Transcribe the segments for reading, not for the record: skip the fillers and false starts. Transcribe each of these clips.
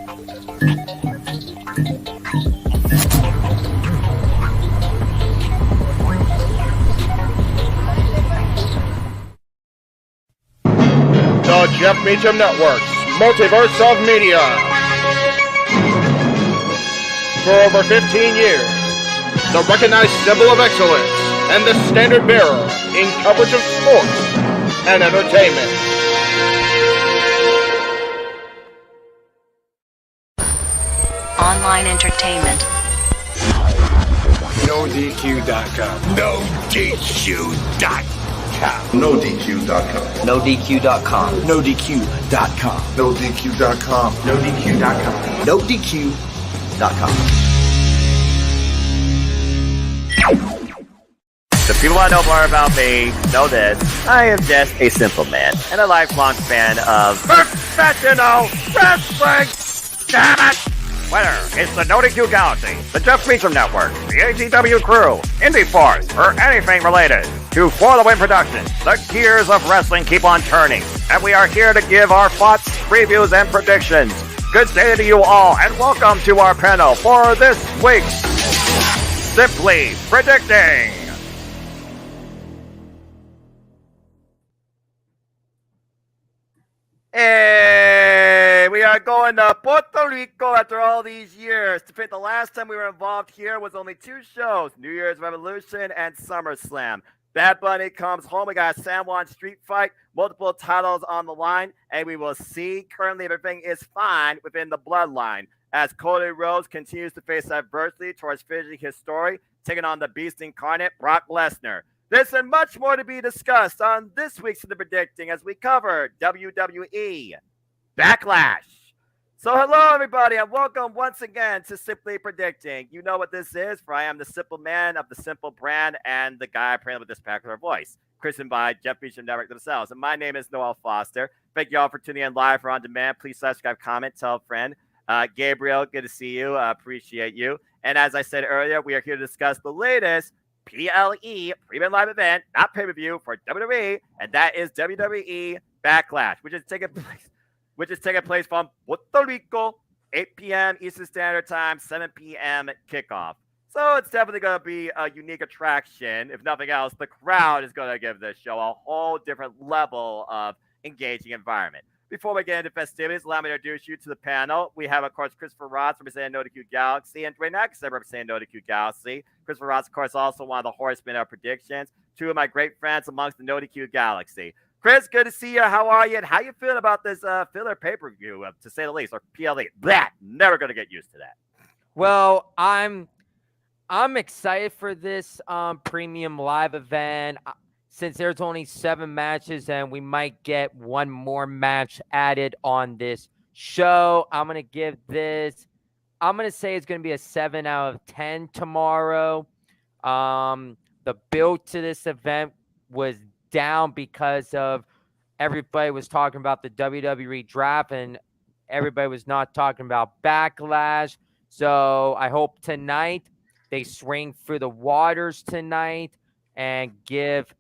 The Jeff Meacham Network's Multiverse of Media. For over 15 years, the recognized symbol of excellence and the standard bearer in coverage of sports and entertainment. Online entertainment. NoDQ.com. NoDQ.com. NoDQ.com. NoDQ.com. NoDQ.com. NoDQ.com. NoDQ.com. NoDQ.com. The people that know more about me know this. I am just a simple man and a lifelong fan of professional wrestling. Damn it! Winner is the NoDQ Galaxy, the Jeff Meacham Network, the AGW Crew, Indie Force, or anything related to For the Win Productions. The gears of wrestling keep on turning, and we are here to give our thoughts, previews, and predictions. Good day to you all, and welcome to our panel for this week's Simply Predicting. Hey, we are going to Puerto Rico after all these years. To think the last time we were involved here was only 2 shows, New Year's Revolution and SummerSlam. Bad Bunny comes home. We got a San Juan street fight, multiple titles on the line, and we will see. Currently, everything is fine within the bloodline as Cody Rhodes continues to face adversity towards finishing his story, taking on the Beast Incarnate, Brock Lesnar. This and much more to be discussed on this week's The Predicting as we cover WWE Backlash. So hello, everybody, and welcome once again to Simply Predicting. You know what this is, for I am the simple man of the simple brand and the guy apparently with this peculiar voice, christened by Jeff Meacham Network themselves. And my name is Noel Foster. Thank you all for tuning in live or on demand. Please subscribe, comment, tell a friend. Gabriel, good to see you. Appreciate you. And as I said earlier, we are here to discuss the latest PLE, Premium Live Event, not pay-per-view, for WWE, and that is WWE Backlash, which is taking place from Puerto Rico, 8 p.m. Eastern Standard Time, 7 p.m. kickoff. So it's definitely going to be a unique attraction. If nothing else, the crowd is going to give this show a whole different level of engaging environment. Before we get into festivities, allow me to introduce you to the panel. We have, of course, Christopher Ross representing NoDQ Galaxy and Dwayne Atkinson representing NoDQ Galaxy. Christopher Ross, of course, also one of the horsemen of predictions. 2 of my great friends amongst the NoDQ Galaxy. Chris, good to see you. How are you? And how you feeling about this filler pay-per-view, to say the least, or PLE? Blah, never going to get used to that. Well, I'm excited for this premium live event. Since there's only 7 matches and we might get 1 more match added on this show, I'm going to say it's going to be a 7 out of 10 tomorrow. The build to this event was down because of everybody was talking about the WWE draft and everybody was not talking about Backlash. So I hope tonight they swing through the waters tonight and give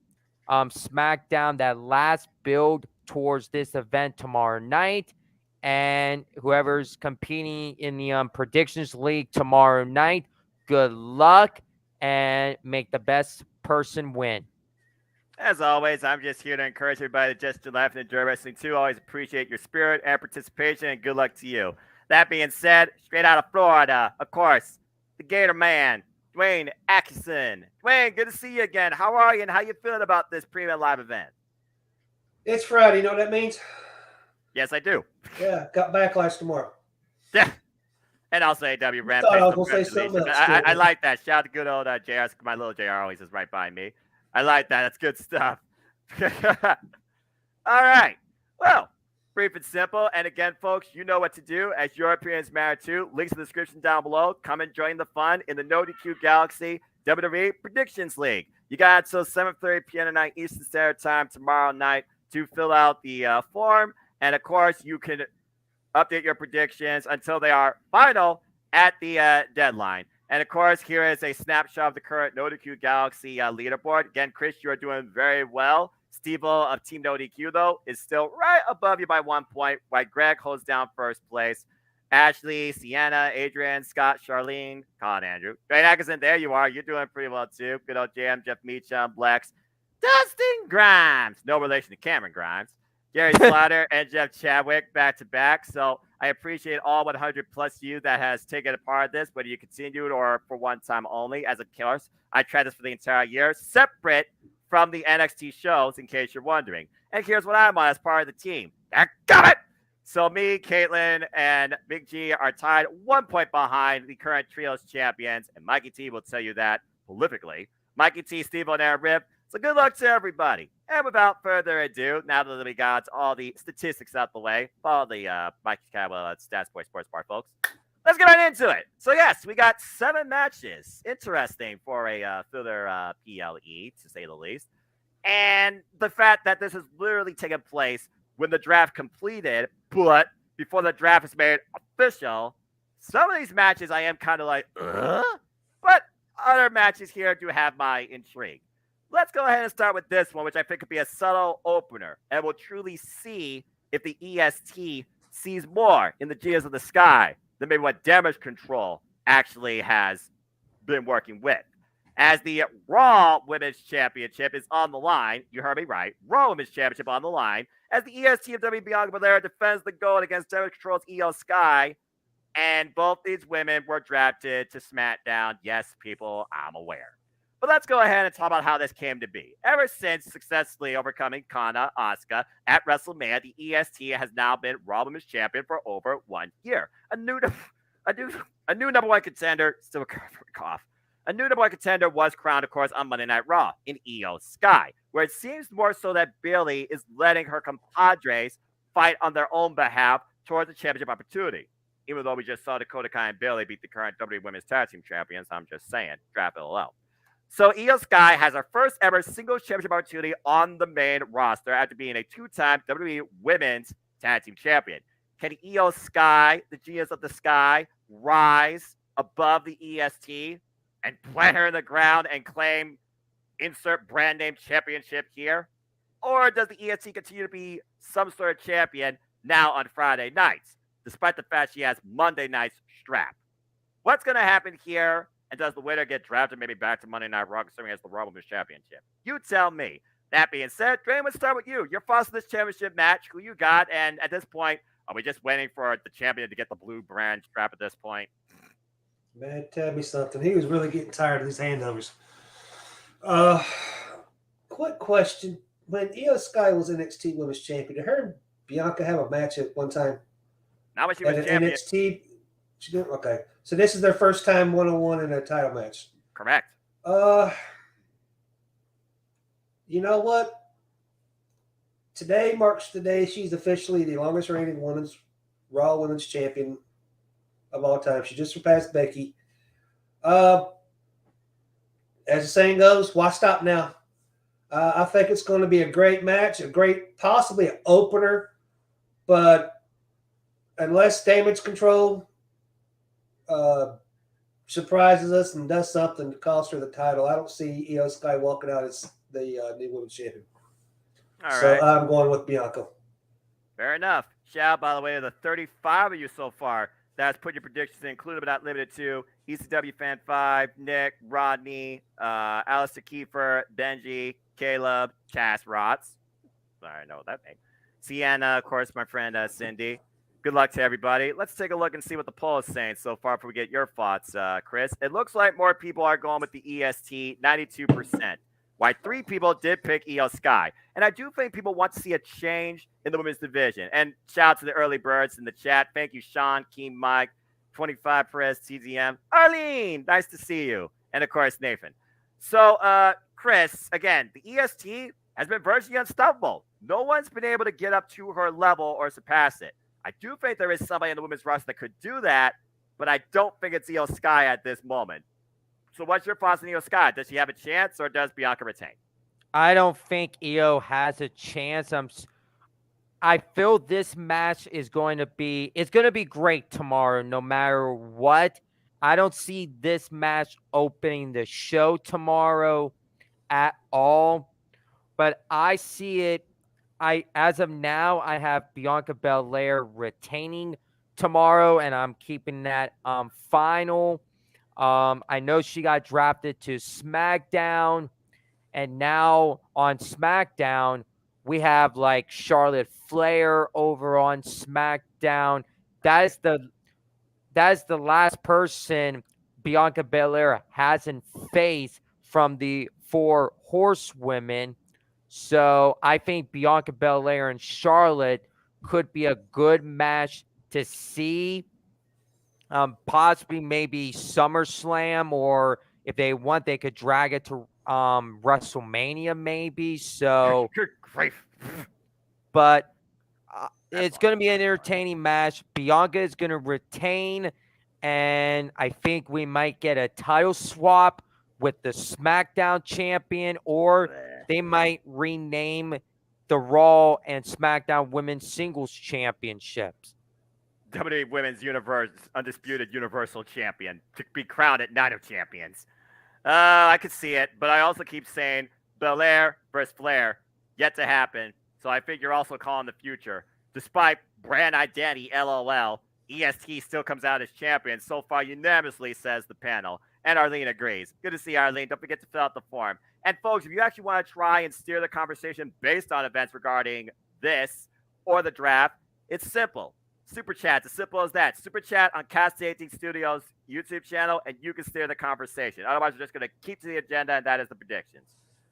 SmackDown that last build towards this event tomorrow night, and whoever's competing in the predictions league tomorrow night, good luck and make the best person win. As always, I'm just here to encourage everybody to just laugh and enjoy wrestling too. Always appreciate your spirit and participation, and good luck to you. That being said, straight out of Florida, of course, the Gator Man, Dwayne Atkinson. Dwayne, good to see you again. How are you, and how you feeling about this premium live event? It's Friday. You know what that means? Yes, I do. Yeah, got Backlash tomorrow. Yeah. And also AW Rampage. I was going to say something else. I like that. Shout out to good old JR. My little JR always is right by me. I like that. That's good stuff. All right. Well, brief and simple. And again, folks, you know what to do, as your opinions matter too. Links in the description down below. Come and join the fun in the NoDQ Galaxy WWE Predictions League. You got until 7:30 p.m. tonight Eastern Standard Time tomorrow night to fill out the form. And, of course, you can update your predictions until they are final at the deadline. And, of course, here is a snapshot of the current NoDQ Galaxy leaderboard. Again, Chris, you are doing very well. Steve-O of Team NoDQ, though, is still right above you by 1 point, while Greg holds down first place. Ashley, Sienna, Adrian, Scott, Charlene, Colin, Andrew. Great Atkinson, there you are. You're doing pretty well too. Good old Jam, Jeff Meacham, Blex, Dustin Grimes. No relation to Cameron Grimes. Gary Slaughter and Jeff Chadwick back to back. So I appreciate all 100 plus you that has taken a part of this, whether you continued or for one time only. As of course, I tried this for the entire year, separate from the NXT shows, in case you're wondering. And here's what I'm on as part of the team. Got it! So me, Caitlin, and Big G are tied 1 point behind the current Trios champions, and Mikey T will tell you that prolifically. Mikey T, Steve on Air Rip. So good luck to everybody. And without further ado, now that we got all the statistics out the way, follow the Mikey Cadwell at Stats Boy Sports Bar, folks. Let's get right into it. So yes, we got 7 matches. Interesting for a filler PLE, to say the least. And the fact that this has literally taken place when the draft completed, but before the draft is made official, some of these matches I am kind of like, but other matches here do have my intrigue. Let's go ahead and start with this one, which I think could be a subtle opener, and we'll truly see if the EST sees more in the Gears of the Sky than maybe what Damage Control actually has been working with. As the Raw Women's Championship is on the line, you heard me right, Raw Women's Championship on the line, as the EST of W. Bianca Belair defends the gold against Damage Control's Io Sky, and both these women were drafted to SmackDown. Yes, people, I'm aware. But let's go ahead and talk about how this came to be. Ever since successfully overcoming Kana Asuka at WrestleMania, the EST has now been Raw Women's Champion for over 1 year. A new number one contender, still recovering from a cough. A new number one contender was crowned, of course, on Monday Night Raw in Io Sky, where it seems more so that Bayley is letting her compadres fight on their own behalf towards the championship opportunity. Even though we just saw Dakota Kai and Bayley beat the current WWE Women's Tag Team Champions, I'm just saying, draft LOL. So Io Sky has her first ever singles championship opportunity on the main roster after being a 2-time WWE Women's Tag Team Champion. Can Io Sky, the Genius of the Sky, rise above the EST and plant her in the ground and claim insert brand name championship here? Or does the EST continue to be some sort of champion now on Friday nights, despite the fact she has Monday night's strap? What's going to happen here? And does the winner get drafted maybe back to Monday Night Raw, considering as the Raw Women's Championship? You tell me. That being said, Drain, let's start with you. You're first in this championship match. Who you got? And at this point, are we just waiting for the champion to get the blue brand strap at this point? Man, tell me something. He was really getting tired of these handovers. Quick question. When Io Sky was NXT Women's Champion, did her and Bianca have a match at one time? Not when she was champion. NXT? She did? Okay. So this is their first time one-on-one in a title match. Correct. You know what? Today marks the day she's officially the longest reigning Raw Women's Champion of all time. She just surpassed Becky. As the saying goes, why stop now? I think it's going to be a great match, possibly an opener, but unless Damage Control surprises us and does something to cost her the title, I don't see Io Sky walking out as the new women's champion. All right. So I'm going with Bianca. Fair enough. Shout out, by the way, to the 35 of you so far that's put your predictions in, included but not limited to ECW Fan 5, Nick, Rodney, Alistair Kiefer, Benji, Caleb, Cass Rotz. Sorry, I know that name. Sienna, of course, my friend Cindy. Good luck to everybody. Let's take a look and see what the poll is saying so far before we get your thoughts, Chris. It looks like more people are going with the EST, 92%. Why 3 people did pick Io Sky. And I do think people want to see a change in the women's division. And shout out to the early birds in the chat. Thank you, Sean, Keem, Mike, 25 Perez, TZM. Arlene, nice to see you. And, of course, Nathan. So, Chris, again, the EST has been virtually unstoppable. No one's been able to get up to her level or surpass it. I do think there is somebody in the women's roster that could do that, but I don't think it's Io Sky at this moment. So what's your thoughts on Io Sky? Does she have a chance, or does Bianca retain? I don't think Io has a chance. I feel this match is going to be great tomorrow, no matter what. I don't see this match opening the show tomorrow at all, but I see it. As of now, I have Bianca Belair retaining tomorrow, and I'm keeping that final. I know she got drafted to SmackDown, and now on SmackDown, we have like Charlotte Flair over on SmackDown. That is the last person Bianca Belair hasn't faced from the 4 horsewomen. So I think Bianca Belair and Charlotte could be a good match to see. Possibly maybe SummerSlam, or if they want, they could drag it to WrestleMania maybe. So, Good grief. but it's going to be an entertaining match. Bianca is going to retain, and I think we might get a title swap with the SmackDown champion, or they might rename the Raw and SmackDown Women's Singles Championships. WWE Women's Undisputed Universal Champion to be crowned at Night of Champions. I could see it, but I also keep saying Belair versus Flair, yet to happen. So I think you're also calling the future. Despite brand identity, LOL, EST still comes out as champion. So far, unanimously, says the panel. And Arlene agrees. Good to see Arlene. Don't forget to fill out the form. And folks, if you actually want to try and steer the conversation based on events regarding this or the draft, it's simple. Super Chat's as simple as that. Super Chat on Cast 18 Studios YouTube channel, and you can steer the conversation. Otherwise, we're just going to keep to the agenda, and that is the predictions.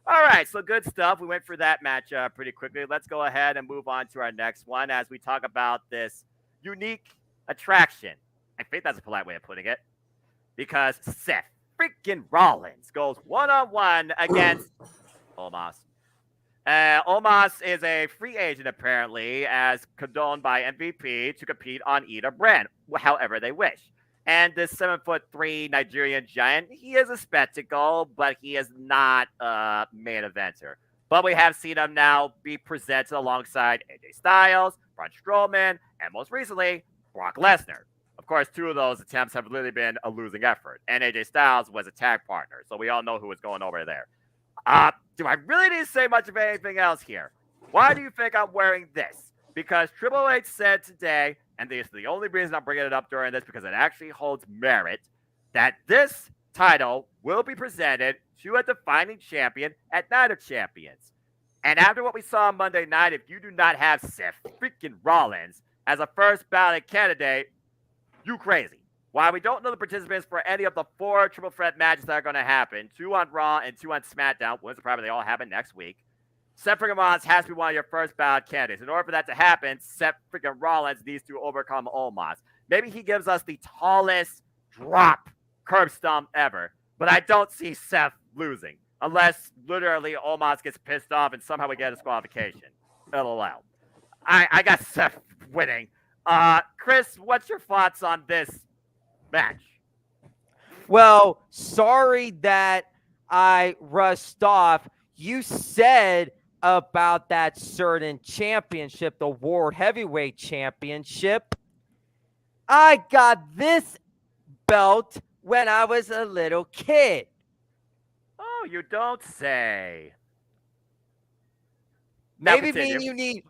All right, so good stuff. We went through that match pretty quickly. Let's go ahead and move on to our next one as we talk about this unique attraction. I think that's a polite way of putting it. Because Seth freaking Rollins goes one-on-one against Omos. Omos is a free agent, apparently, as condoned by MVP to compete on either brand, however they wish. And this 7'3" Nigerian giant, he is a spectacle, but he is not a main eventer. But we have seen him now be presented alongside AJ Styles, Braun Strowman, and most recently, Brock Lesnar. Of course, 2 of those attempts have literally been a losing effort. And AJ Styles was a tag partner, so we all know who was going over there. Do I really need to say much of anything else here? Why do you think I'm wearing this? Because Triple H said today, and this is the only reason I'm bringing it up during this, because it actually holds merit, that this title will be presented to a defining champion at Night of Champions. And after what we saw on Monday night, if you do not have Seth freaking Rollins as a first ballot candidate, you crazy. While we don't know the participants for any of the 4 triple threat matches that are going to happen, 2 on Raw and 2 on SmackDown, once probably they all happen next week, Seth freaking Rollins has to be one of your first ballot candidates. In order for that to happen, Seth freaking Rollins needs to overcome Omos. Maybe he gives us the tallest drop curb stomp ever, but I don't see Seth losing unless literally Omos gets pissed off and somehow we get a disqualification. LOL. I got Seth winning. Chris, what's your thoughts on this match? Well, sorry that I rushed off. You said about that certain championship, the World Heavyweight Championship. I got this belt when I was a little kid. Oh, you don't say. Maybe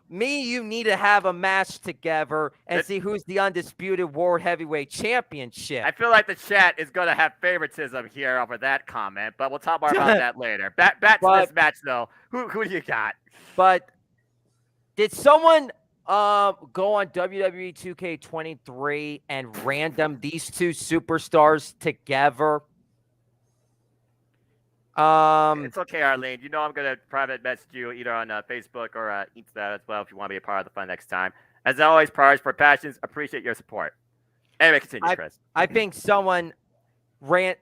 you need to have a match together and see who's the undisputed World Heavyweight Championship. I feel like the chat is going to have favoritism here over that comment, but we'll talk more about that later. Back to this match, though. Who do you got? But did someone go on WWE 2K23 and random these 2 superstars together? It's okay, Arlene. You know I'm going to private message you either on Facebook or Insta as well if you want to be a part of the fun next time. As always, Priors for Passions, appreciate your support. Anyway, continue, Chris. I think someone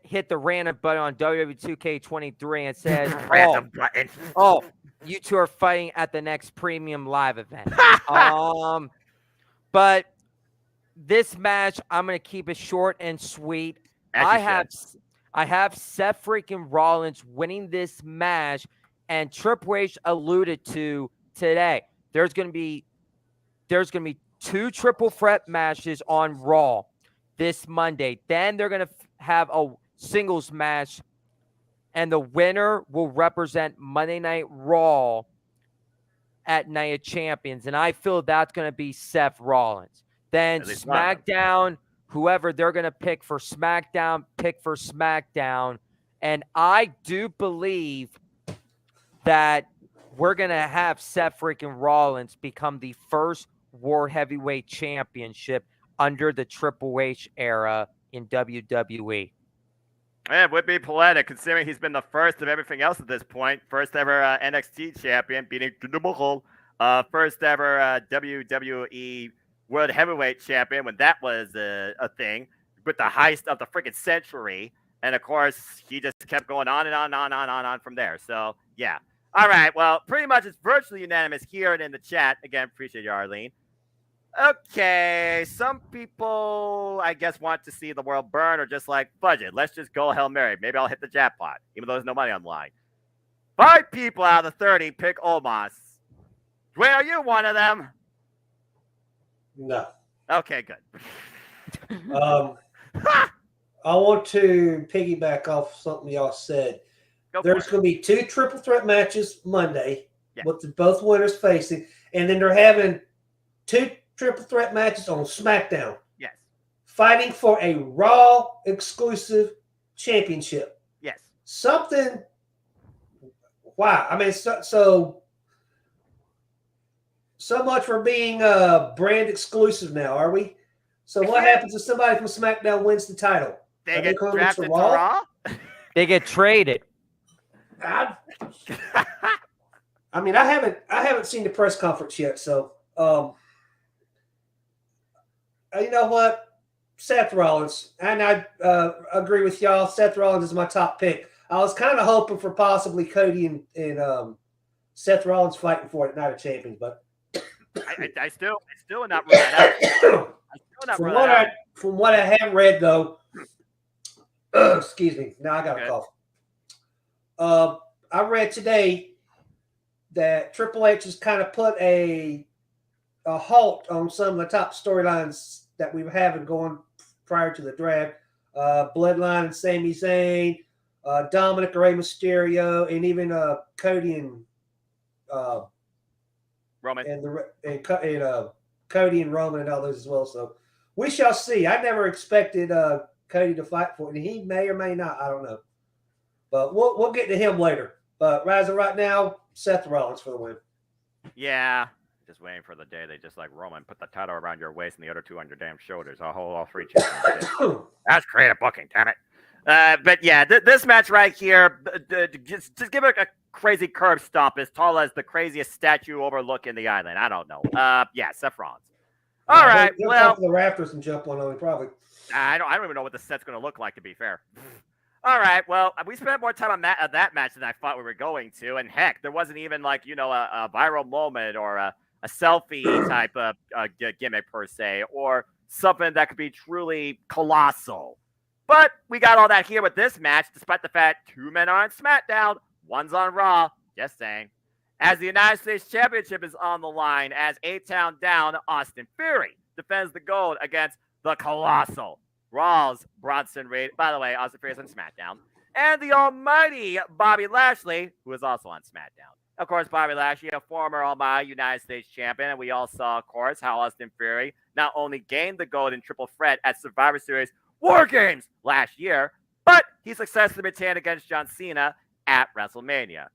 hit the random button on WWE 2K23 and said, random button. Oh, you 2 are fighting at the next premium live event. But this match, I'm going to keep it short and sweet. I have Seth freaking Rollins winning this match, and Triple H alluded to today. There's going to be 2 triple threat matches on Raw this Monday. Then they're going to have a singles match, and the winner will represent Monday Night Raw at Night of Champions. And I feel that's going to be Seth Rollins. Then At least one of them. SmackDown, whoever they're going to pick for SmackDown, pick for SmackDown. And I do believe that we're going to have Seth freaking Rollins become the first World Heavyweight Championship under the Triple H era in WWE. It would be poetic considering he's been the first of everything else at this point. First ever NXT champion, beating Jinder Mahal. First ever WWE World Heavyweight Champion when that was a thing, with the heist of the freaking century. And of course, he just kept going on and on from there. So, yeah. All right. Well, pretty much it's virtually unanimous here and in the chat. Again, appreciate you, Arlene. Okay. Some people, I guess, want to see the world burn or just like, fudge it. Let's just go Hail Mary. Maybe I'll hit the jackpot, even though there's no money on the line. 5 people out of the 30 pick Omos. Dwayne, are you one of them? No. Okay, good. I want to piggyback off something y'all said. There's going to be 2 triple threat matches Monday, with both winners facing, and then they're having 2 triple threat matches on SmackDown. Yes. Fighting for a Raw exclusive championship. Yes. Something. Wow. I mean, so much for being brand exclusive now, are we? So what happens if somebody from SmackDown wins the title? They get drafted to Raw? They get traded. I mean, I haven't seen the press conference yet, so you know what? Seth Rollins, and I agree with y'all. Seth Rollins is my top pick. I was kind of hoping for possibly Cody and Seth Rollins fighting for it at Night of Champions, but I still would not rule that out. From what I have read, though, excuse me. Now I got a cough. I read today that Triple H has kind of put a halt on some of the top storylines that we were having going prior to the draft. Bloodline and Sami Zayn, Dominic, Rey Mysterio, and even Cody and Roman and Cody and Roman and all those as well. So we shall see. I never expected Cody to fight for it, and he may or may not. I don't know, but we'll get to him later. But as of right now, Seth Rollins for the win. Yeah, just waiting for the day they just like Roman put the title around your waist and the other 2 on your damn shoulders. All 3 champions. That's creative booking, damn it. But yeah, this match right here, just give it a crazy curb stomp as tall as the craziest statue overlooking the island. I don't know. Yeah, Seth Rollins. All right, well, the rafters and jump on him probably. I don't even know what the set's going to look like, to be fair. All right, well, we spent more time on that match than I thought we were going to, and heck, there wasn't even like a viral moment or a selfie type of gimmick per se, or something that could be truly colossal. But we got all that here with this match, despite the fact 2 men are on SmackDown, 1's on Raw. Just saying. As the United States Championship is on the line, as A-Town down, Austin Theory defends the gold against the colossal Raw's Bronson Reed. By the way, Austin Theory is on SmackDown. And the almighty Bobby Lashley, who is also on SmackDown. Of course, Bobby Lashley, a former almighty United States champion, and we all saw, of course, how Austin Theory not only gained the gold in Triple Threat at Survivor Series War Games last year, but he successfully retained against John Cena at WrestleMania.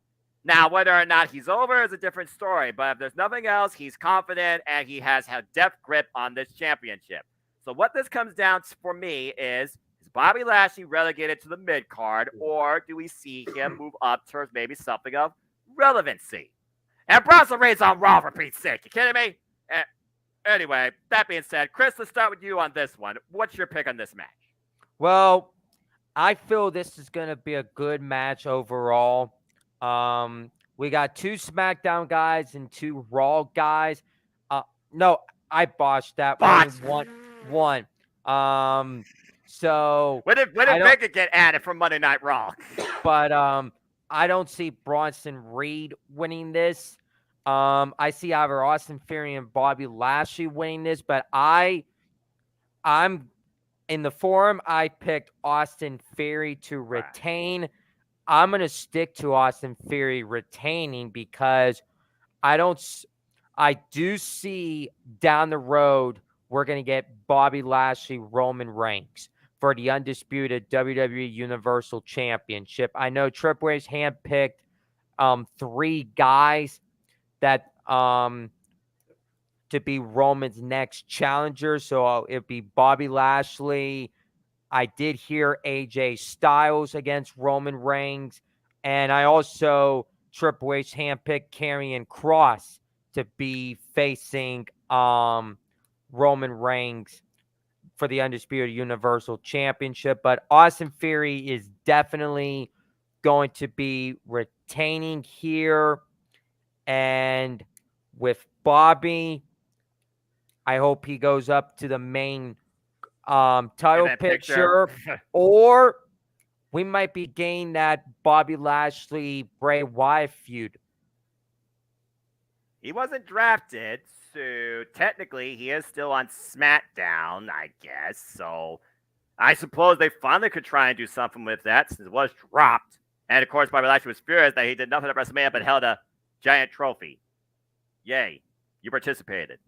Now, whether or not he's over is a different story, but if there's nothing else, he's confident and he has a depth grip on this championship. So what this comes down to for me is Bobby Lashley relegated to the mid-card, or do we see him move up towards maybe something of relevancy? And Bronson Reed's on Raw, for Pete's sake. You kidding me? Anyway, that being said, Chris, let's start with you on this one. What's your pick on this match? Well, I feel this is going to be a good match overall. We got 2 SmackDown guys and 2 Raw guys. No, I botched that one. So when did Vega get added from Monday Night Raw? But I don't see Bronson Reed winning this. I see either Austin Theory and Bobby Lashley winning this, but I'm in the forum. I picked Austin Theory to retain. Right. I'm going to stick to Austin Theory retaining because I do see down the road we're going to get Bobby Lashley, Roman Reigns for the undisputed WWE Universal Championship. I know Triple H handpicked 3 guys that to be Roman's next challenger. So it'd be Bobby Lashley. I did hear AJ Styles against Roman Reigns. And I also Triple H handpicked Karrion Kross to be facing Roman Reigns for the undisputed Universal Championship. But Austin Theory is definitely going to be retaining here. And with Bobby, I hope he goes up to the main title picture, or we might be getting that Bobby Lashley Bray Wyatt feud. He wasn't drafted, so technically he is still on SmackDown, I guess. So I suppose they finally could try and do something with that since it was dropped. And of course, Bobby Lashley was furious that he did nothing at WrestleMania but held a giant trophy. Yay, you participated.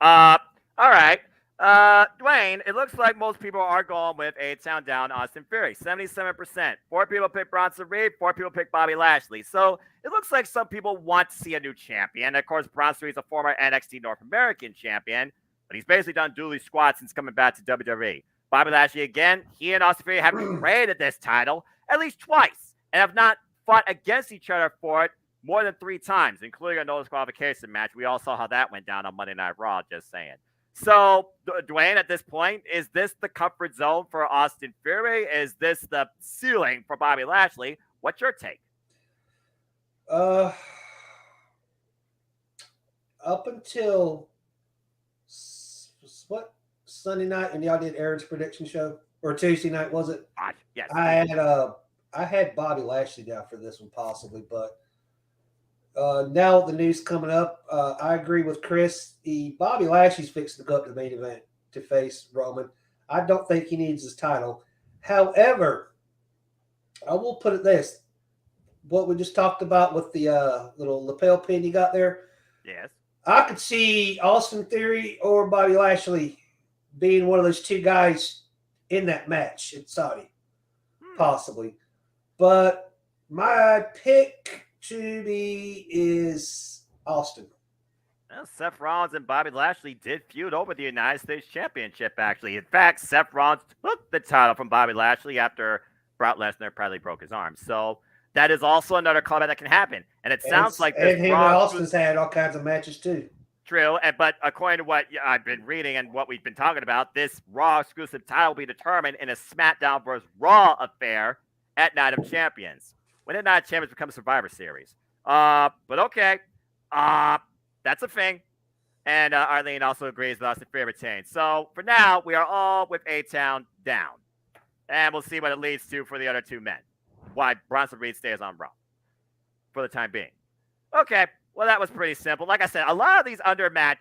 All right. Dwayne, it looks like most people are going with A-Town down Austin Theory. 77%. 4 people pick Bronson Reed, 4 people pick Bobby Lashley. So it looks like some people want to see a new champion. Of course, Bronson Reed's a former NXT North American champion, but he's basically done dually squat since coming back to WWE. Bobby Lashley, again, he and Austin Theory have traded this title at least twice and have not fought against each other for it more than 3 times, including a no disqualification match. We all saw how that went down on Monday Night Raw, just saying. So, Dwayne, at this point, is this the comfort zone for Austin Theory? Is this the ceiling for Bobby Lashley? What's your take? Up until what Sunday night when y'all did Aaron's prediction show, or Tuesday night, was it? Yes. I had Bobby Lashley down for this one possibly, but now the news coming up, I agree with Chris. Bobby Lashley's fixing to go up to the main event to face Roman. I don't think he needs his title. However, I will put it this: what we just talked about with the little lapel pin you got there. Yes. I could see Austin Theory or Bobby Lashley being one of those 2 guys in that match in Saudi, possibly. But my pick to be is Austin. Well, Seth Rollins and Bobby Lashley did feud over the United States Championship, actually. In fact, Seth Rollins took the title from Bobby Lashley after Brock Lesnar probably broke his arm. So that is also another callback that can happen. And it sounds like this. And him and Austin's had all kinds of matches too. True, but according to what I've been reading and what we've been talking about, this Raw exclusive title will be determined in a SmackDown vs. Raw affair at Night of Champions. When did Night of Champions become Survivor Series? But okay. That's a thing. And Arlene also agrees with Austin Theory retained. So for now, we are all with A-Town down. And we'll see what it leads to for the other 2 men. Why Bronson Reed stays on Raw for the time being. Okay. Well, that was pretty simple. Like I said, a lot of these undercard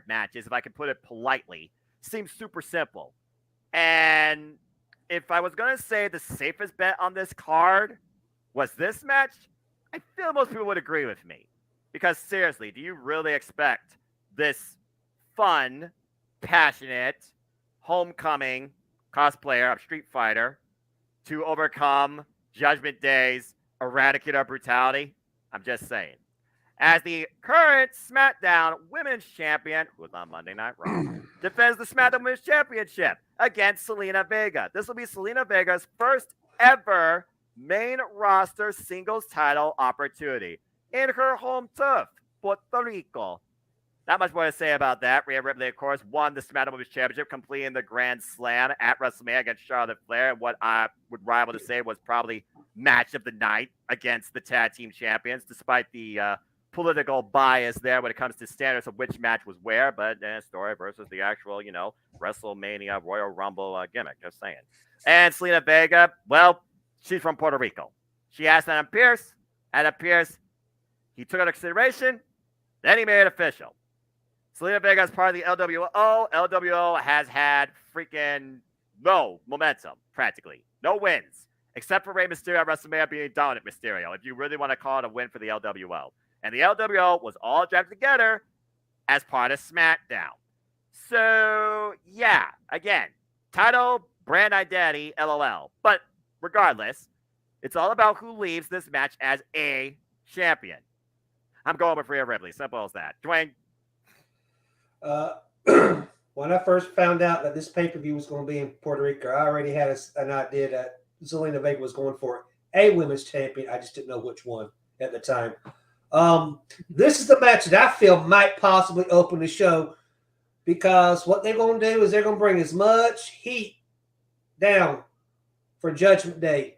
matches, if I can put it politely, seem super simple. And if I was going to say the safest bet on this card was this match, I feel most people would agree with me. Because seriously, do you really expect this fun, passionate, homecoming cosplayer of Street Fighter to overcome Judgment Day's Eradicator brutality? I'm just saying. As the current SmackDown Women's Champion, who was on Monday Night Raw, defends the SmackDown Women's Championship against Zelina Vega. This will be Zelina Vega's first ever main roster singles title opportunity in her home turf, Puerto Rico. Not much more to say about that. Rhea Ripley, of course, won the SmackDown Women's Championship, completing the Grand Slam at WrestleMania against Charlotte Flair, and what I would rival to say was probably match of the night against the tag team champions, despite the political bias there when it comes to standards of which match was where, but story versus the actual, WrestleMania Royal Rumble gimmick, just saying. And Zelina Vega, well, she's from Puerto Rico. She asked Adam Pearce. Adam Pearce, he took it into consideration, then he made it official. Zelina Vega is part of the LWO. LWO has had freaking no momentum, practically. No wins, except for Rey Mysterio at WrestleMania being dominant Mysterio, if you really want to call it a win for the LWO. And the LWO was all drafted together as part of SmackDown. So, yeah, again, title, brand identity, LOL. But regardless, it's all about who leaves this match as a champion. I'm going with Rhea Ripley. Simple as that. Dwayne? When I first found out that this pay-per-view was going to be in Puerto Rico, I already had an idea that Zelina Vega was going for a women's champion. I just didn't know which one at the time. This is the match that I feel might possibly open the show, because what they're going to do is they're going to bring as much heat down for Judgment Day.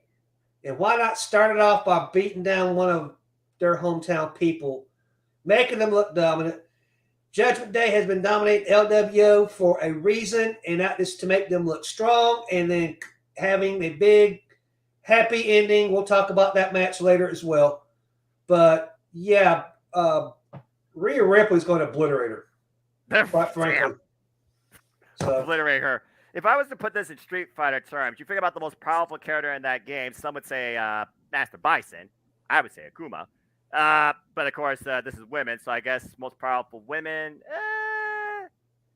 And why not start it off by beating down one of their hometown people, making them look dominant? Judgment Day has been dominating LWO for a reason, and that is to make them look strong and then having a big, happy ending. We'll talk about that match later as well. But, yeah, Rhea Ripley's going to obliterate her, quite frankly. So, Obliterate her. If I was to put this in Street Fighter terms, you think about the most powerful character in that game. Some would say Master Bison. I would say Akuma. But of course, this is women, so I guess most powerful women.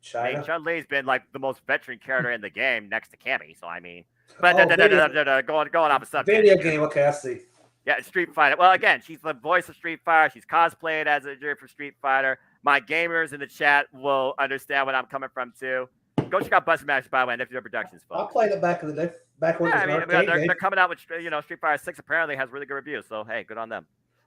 China. I mean, Chun-Li's been like the most veteran character in the game, next to Cammy. So I mean, but going off a subject. Video game. Okay, I see. Yeah, Street Fighter. Well, again, she's the voice of Street Fighter. She's cosplayed as a jerk for Street Fighter. My gamers in the chat will understand what I'm coming from too. Go check out Bust Match by the way, and FDW Productions. I played it back in the day. Back when they're coming out with Street Fighter 6. Apparently has really good reviews. So hey, good on them.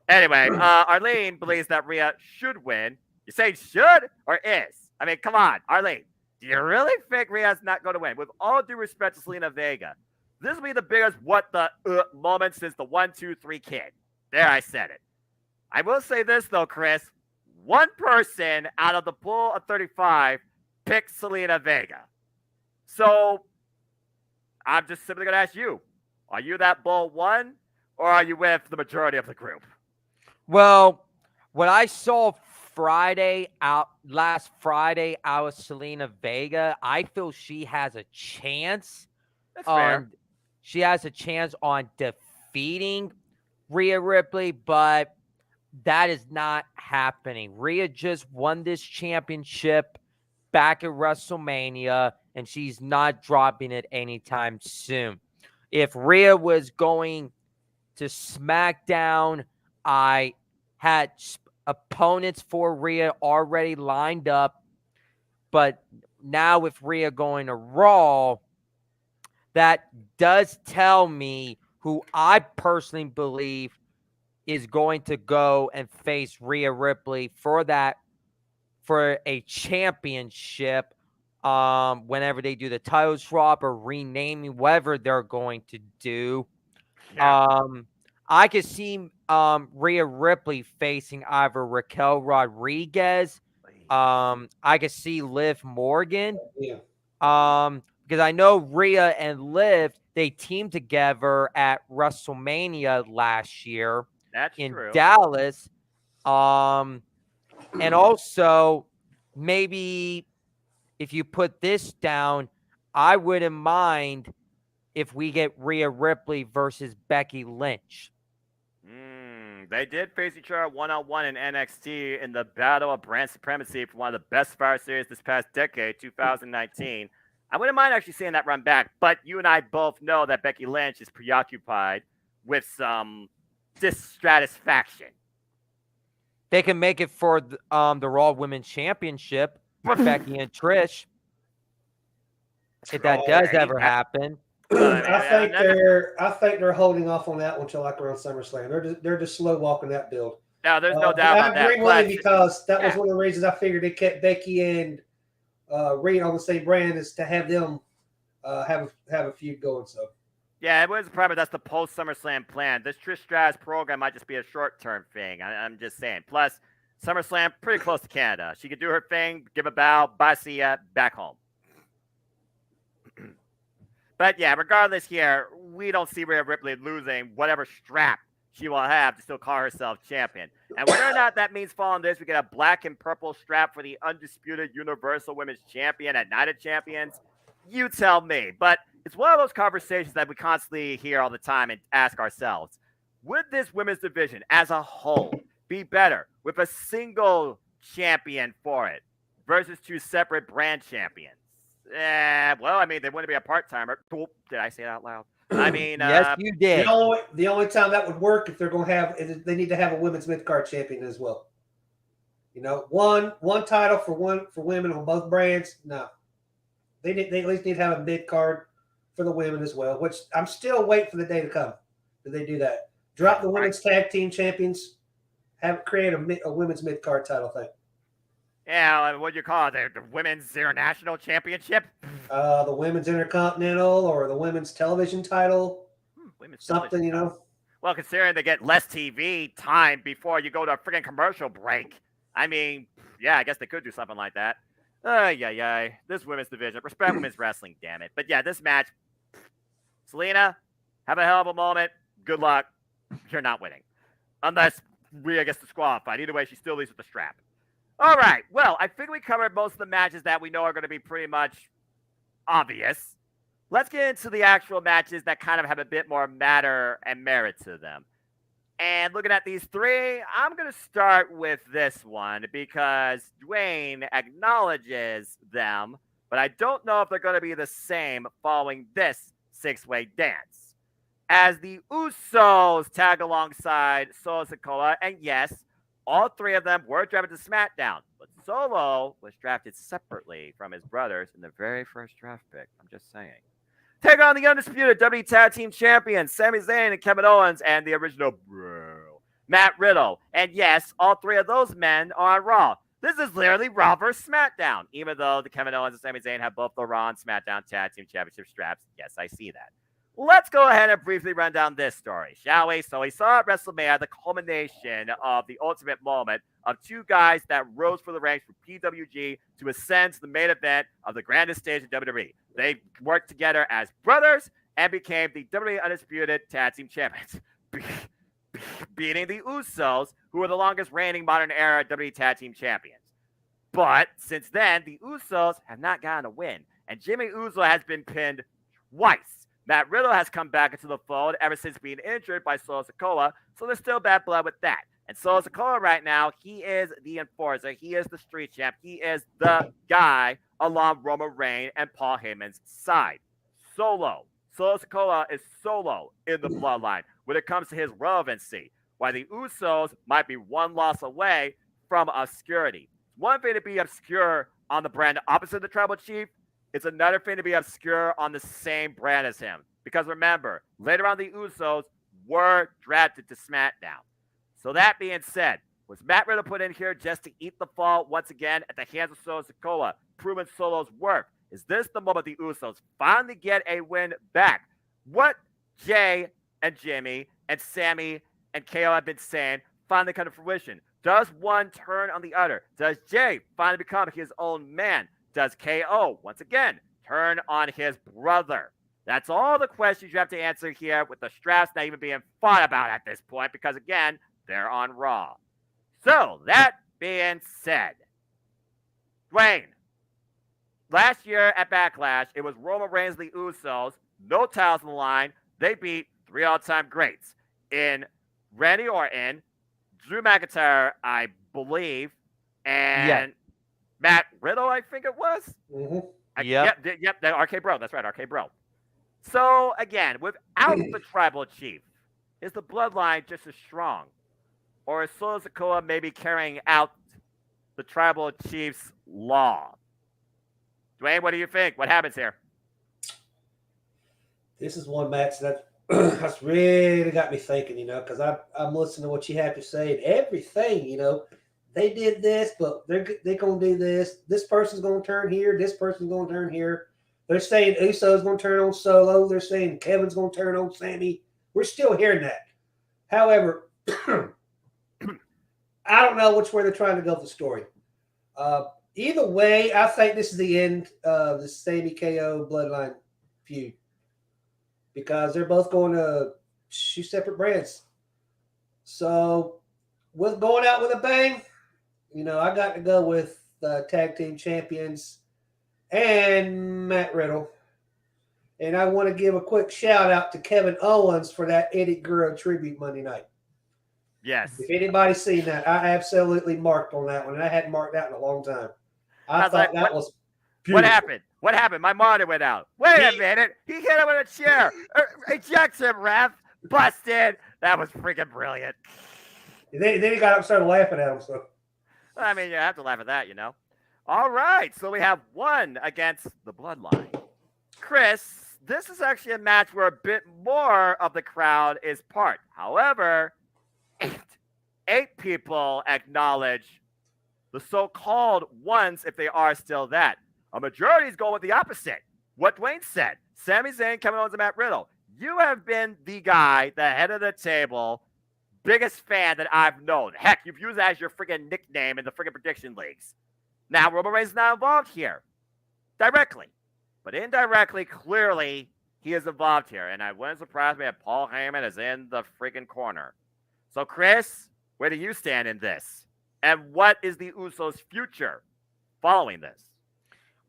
Anyway, Arlene believes that Rhea should win. You say should or is? I mean, come on, Arlene. Do you really think Rhea's not going to win? With all due respect to Zelina Vega, this will be the biggest what the moment since the 1, 2, 3 kid. There, I said it. I will say this, though, Chris. One person out of the pool of 35 picked Zelina Vega. So, I'm just simply going to ask you, are you that bold one, or are you with the majority of the group? Well, what I saw last Friday out of Zelina Vega, I feel she has a chance. That's fair. She has a chance on defeating Rhea Ripley, but that is not happening. Rhea just won this championship back at WrestleMania, and she's not dropping it anytime soon. If Rhea was going to SmackDown, I had opponents for Rhea already lined up, but now with Rhea going to Raw, that does tell me who I personally believe is going to go and face Rhea Ripley for a championship whenever they do the title swap or renaming, whatever they're going to do. Yeah. I could see Rhea Ripley facing either Raquel Rodriguez. I could see Liv Morgan. Yeah. Because I know Rhea and Liv, they teamed together at WrestleMania last year. That's in true. Dallas. And also, maybe if you put this down, I wouldn't mind if we get Rhea Ripley versus Becky Lynch. They did face each other one-on-one in NXT in the Battle of Brand Supremacy for one of the best Survivor Series this past decade, 2019. I wouldn't mind actually seeing that run back, but you and I both know that Becky Lynch is preoccupied with some dissatisfaction. They can make it for the Raw Women's Championship, Becky and Trish. If that does ever happen. I think they're holding off on that one until like around SummerSlam. They're just slow walking that build. No, there's no doubt about that. I agree with you because that was one of the reasons I figured they kept Becky and Rhea on the same brand, is to have them have a feud going. So yeah, it was probably that's the post SummerSlam plan. This Trish Stratus program might just be a short term thing. I'm just saying. Plus, SummerSlam pretty close to Canada. She could do her thing, give a bow, bye, see ya, back home. But yeah, regardless here, we don't see Rhea Ripley losing whatever strap she will have to still call herself champion. And whether or not that means following this, we get a black and purple strap for the undisputed Universal Women's Champion at Night of Champions. You tell me. But it's one of those conversations that we constantly hear all the time and ask ourselves, would this women's division as a whole be better with a single champion for it versus two separate brand champions. Well, I mean, they wouldn't be a part-timer. Did I say it out loud? I mean, Yes, you did. The only time that would work if they're going to have is they need to have a women's mid-card champion as well. You know, one title for women on both brands. No, they at least need to have a mid-card for the women as well. Which I'm still waiting for the day to come. Did they do that? Drop the women's tag team champions. Have create a women's mid-card title thing. Yeah, what do you call it? The Women's International Championship? The Women's Intercontinental or the Women's Television title. Women's Something, television you know. title. Well, considering they get less TV time before you go to a freaking commercial break. I mean, yeah, I guess they could do something like that. Yeah. This women's division. Respect women's wrestling, damn it. But yeah, this match. Selena, have a hell of a moment. Good luck. You're not winning. Unless Rhea gets disqualified. Either way, she still leaves with the strap. All right. Well, I think we covered most of the matches that we know are going to be pretty much obvious. Let's get into the actual matches that kind of have a bit more matter and merit to them. And looking at these three, I'm going to start with this one because Dwayne acknowledges them, but I don't know if they're going to be the same following this six-way dance. As the Usos tag alongside Solo Sikoa, and yes, all three of them were drafted to SmackDown, but Solo was drafted separately from his brothers in the very first draft pick. I'm just saying. Take on the undisputed WWE Tag Team Champions, Sami Zayn and Kevin Owens, and the original bro, Matt Riddle. And yes, all three of those men are on Raw. This is literally Raw versus SmackDown, even though the Kevin Owens and Sami Zayn have both the Raw and SmackDown Tag Team Championship straps. Yes, I see that. Let's go ahead and briefly run down this story, shall we? So we saw at WrestleMania the culmination of the ultimate moment of two guys that rose for the ranks for PWG to ascend to the main event of the grandest stage in WWE. They worked together as brothers and became the WWE Undisputed Tag Team Champions, beating the Usos, who are the longest reigning modern era WWE Tag Team Champions. But since then, the Usos have not gotten a win, and Jimmy Uso has been pinned twice. Matt Riddle has come back into the fold ever since being injured by Solo Sikoa, so there's still bad blood with that. And Solo Sikoa right now, he is the enforcer. He is the street champ. He is the guy along Roman Reigns and Paul Heyman's side. Solo Sikoa is solo in the bloodline when it comes to his relevancy, while the Usos might be one loss away from obscurity. One thing to be obscure on the brand opposite of the Tribal Chief, it's another thing to be obscure on the same brand as him. Because remember, later on the Usos were drafted to SmackDown. So that being said, was Matt Riddle put in here just to eat the fall once again at the hands of Solo Sikoa, proving Solo's worth? Is this the moment the Usos finally get a win back? What Jay and Jimmy and Sammy and KO have been saying finally come to fruition. Does one turn on the other? Does Jay finally become his own man? Does KO, once again, turn on his brother? That's all the questions you have to answer here with the straps not even being thought about at this point because, again, they're on Raw. So, that being said, Dwayne, last year at Backlash, it was Roman Reigns, the Usos, no titles on the line. They beat three all-time greats in Randy Orton, Drew McIntyre, I believe, and Matt Riddle, I think it was. Mm-hmm. Yep, RK Bro. That's right, RK Bro. So, again, without the Tribal Chief, is the bloodline just as strong? Or is Solo Sikoa maybe carrying out the Tribal Chief's law? Dwayne, what do you think? What happens here? This is one match that's really got me thinking, you know, because I'm listening to what you have to say and everything, you know. They did this, but they're going to do this. This person's going to turn here. This person's going to turn here. They're saying Uso's going to turn on Solo. They're saying Kevin's going to turn on Sammy. We're still hearing that. However, I don't know which way they're trying to go with the story. Either way, I think this is the end of the Sammy KO bloodline feud because they're both going to two separate brands. So, with going out with a bang, you know, I got to go with the tag team champions and Matt Riddle. And I want to give a quick shout out to Kevin Owens for that Eddie Guerrero tribute Monday night. Yes. If anybody's seen that, I absolutely marked on that one, and I hadn't marked that in a long time. I was thought like, that was What beautiful. happened? What happened? My monitor went out. Wait a minute. He hit him with a chair. Eject him, ref. Busted. That was freaking brilliant. Then he got up and started laughing at him. So I mean, you have to laugh at that, you know. All right. So we have one against the Bloodline. Chris, this is actually a match where a bit more of the crowd is part. However, eight people acknowledge the so-called ones, if they are still that. A majority is going with the opposite. What Dwayne said. Sami Zayn, Kevin Owens, and Matt Riddle. You have been the guy, the head of the table, biggest fan that I've known. Heck, you've used that as your freaking nickname in the freaking prediction leagues. Now, Roman Reigns is not involved here directly, but indirectly, clearly, he is involved here. And I wouldn't surprise me if Paul Heyman is in the freaking corner. So, Chris, where do you stand in this? And what is the Usos' future following this?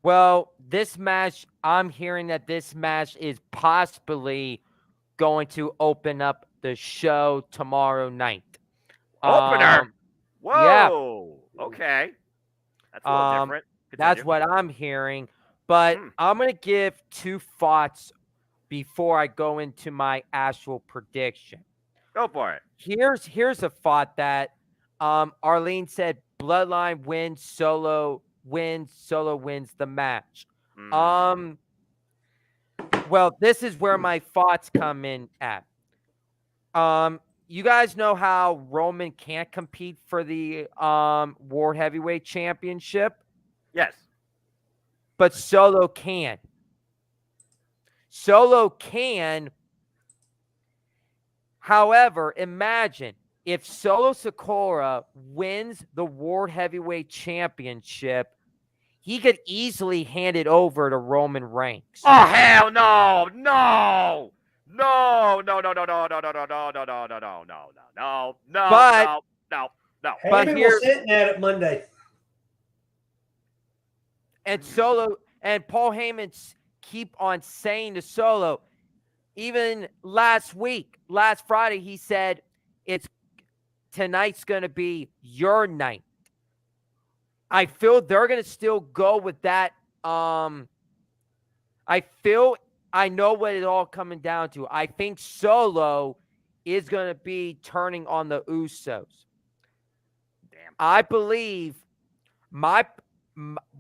Well, this match, I'm hearing that this match is possibly going to open up the show tomorrow night. Opener? Whoa. Yeah. Okay. That's a little different. That's Continue. what I'm hearing. But I'm going to give two thoughts before I go into my actual prediction. Go for it. Here's a thought that Arlene said Bloodline wins, Solo wins the match. Well, this is where my thoughts come in at. You guys know how Roman can't compete for the World Heavyweight Championship? Yes. But Solo can. Solo can. However, imagine if Solo Sikoa wins the World Heavyweight Championship, he could easily hand it over to Roman Reigns. Oh, hell no. No. No. No. No. No. No. No. No. No. No. No. No. No. No. No. No. No. But No. No. Heyman was sitting at it Monday. And Solo and Paul Heyman keep on saying to Solo, even last Friday, he said, tonight's going to be your night. I feel they're going to still go with that. I know what it's all coming down to. I think Solo is going to be turning on the Usos. Damn. I believe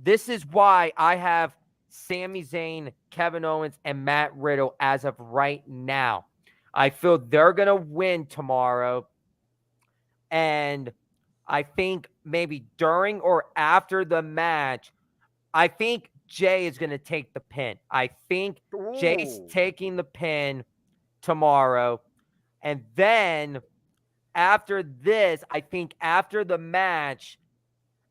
this is why I have Sami Zayn, Kevin Owens, and Matt Riddle as of right now. I feel they're going to win tomorrow. And I think maybe during or after the match, I think Jay is going to take the pin. I think Jay's taking the pin tomorrow. And then after this, I think after the match,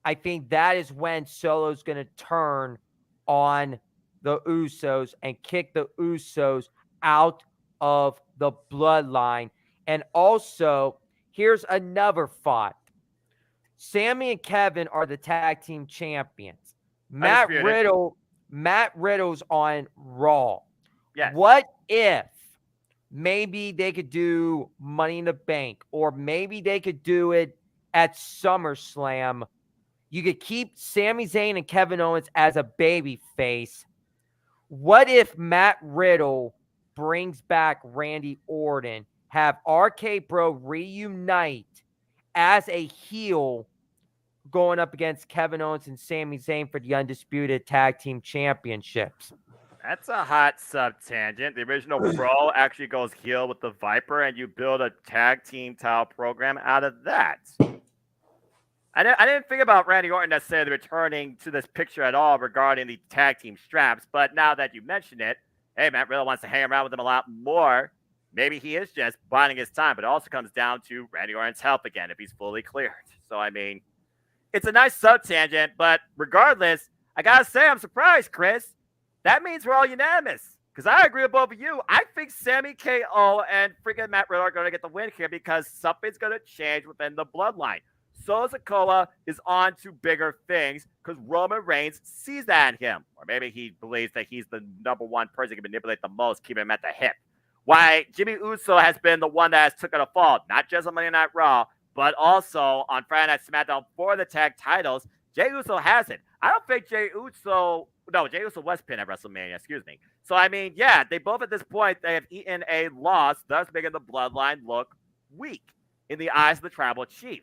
I think that is when Solo's going to turn on the Usos and kick the Usos out of the Bloodline. And also, here's another thought. Sammy and Kevin are the tag team champions. Matt Riddle's on Raw. Yes. What if maybe they could do Money in the Bank, or maybe they could do it at SummerSlam? You could keep Sami Zayn and Kevin Owens as a baby face. What if Matt Riddle brings back Randy Orton, have RK Bro reunite as a heel going up against Kevin Owens and Sami Zayn for the Undisputed Tag Team Championships? That's a hot sub-tangent. The original Bro actually goes heel with the Viper, and you build a tag team style program out of that. I didn't think about Randy Orton necessarily returning to this picture at all regarding the tag team straps, but now that you mention it, hey, Matt Riddle wants to hang around with him a lot more. Maybe he is just biding his time, but it also comes down to Randy Orton's health again if he's fully cleared. So, I mean, it's a nice sub-tangent, but regardless, I got to say I'm surprised, Chris. That means we're all unanimous, because I agree with both of you. I think Sammy KO and freaking Matt Riddle are going to get the win here because something's going to change within the Bloodline. Solo Sikoa is on to bigger things because Roman Reigns sees that in him. Or maybe he believes that he's the number one person who can manipulate the most, keeping him at the hip. why Jimmy Uso has been the one that has taken a fall, not just on Monday Night Raw, but also on Friday Night SmackDown for the tag titles. Jey Uso hasn't. I don't think Jey Uso was pinned at WrestleMania, excuse me. So, I mean, yeah, they both at this point, they have eaten a loss, thus making the bloodline look weak in the eyes of the tribal chief.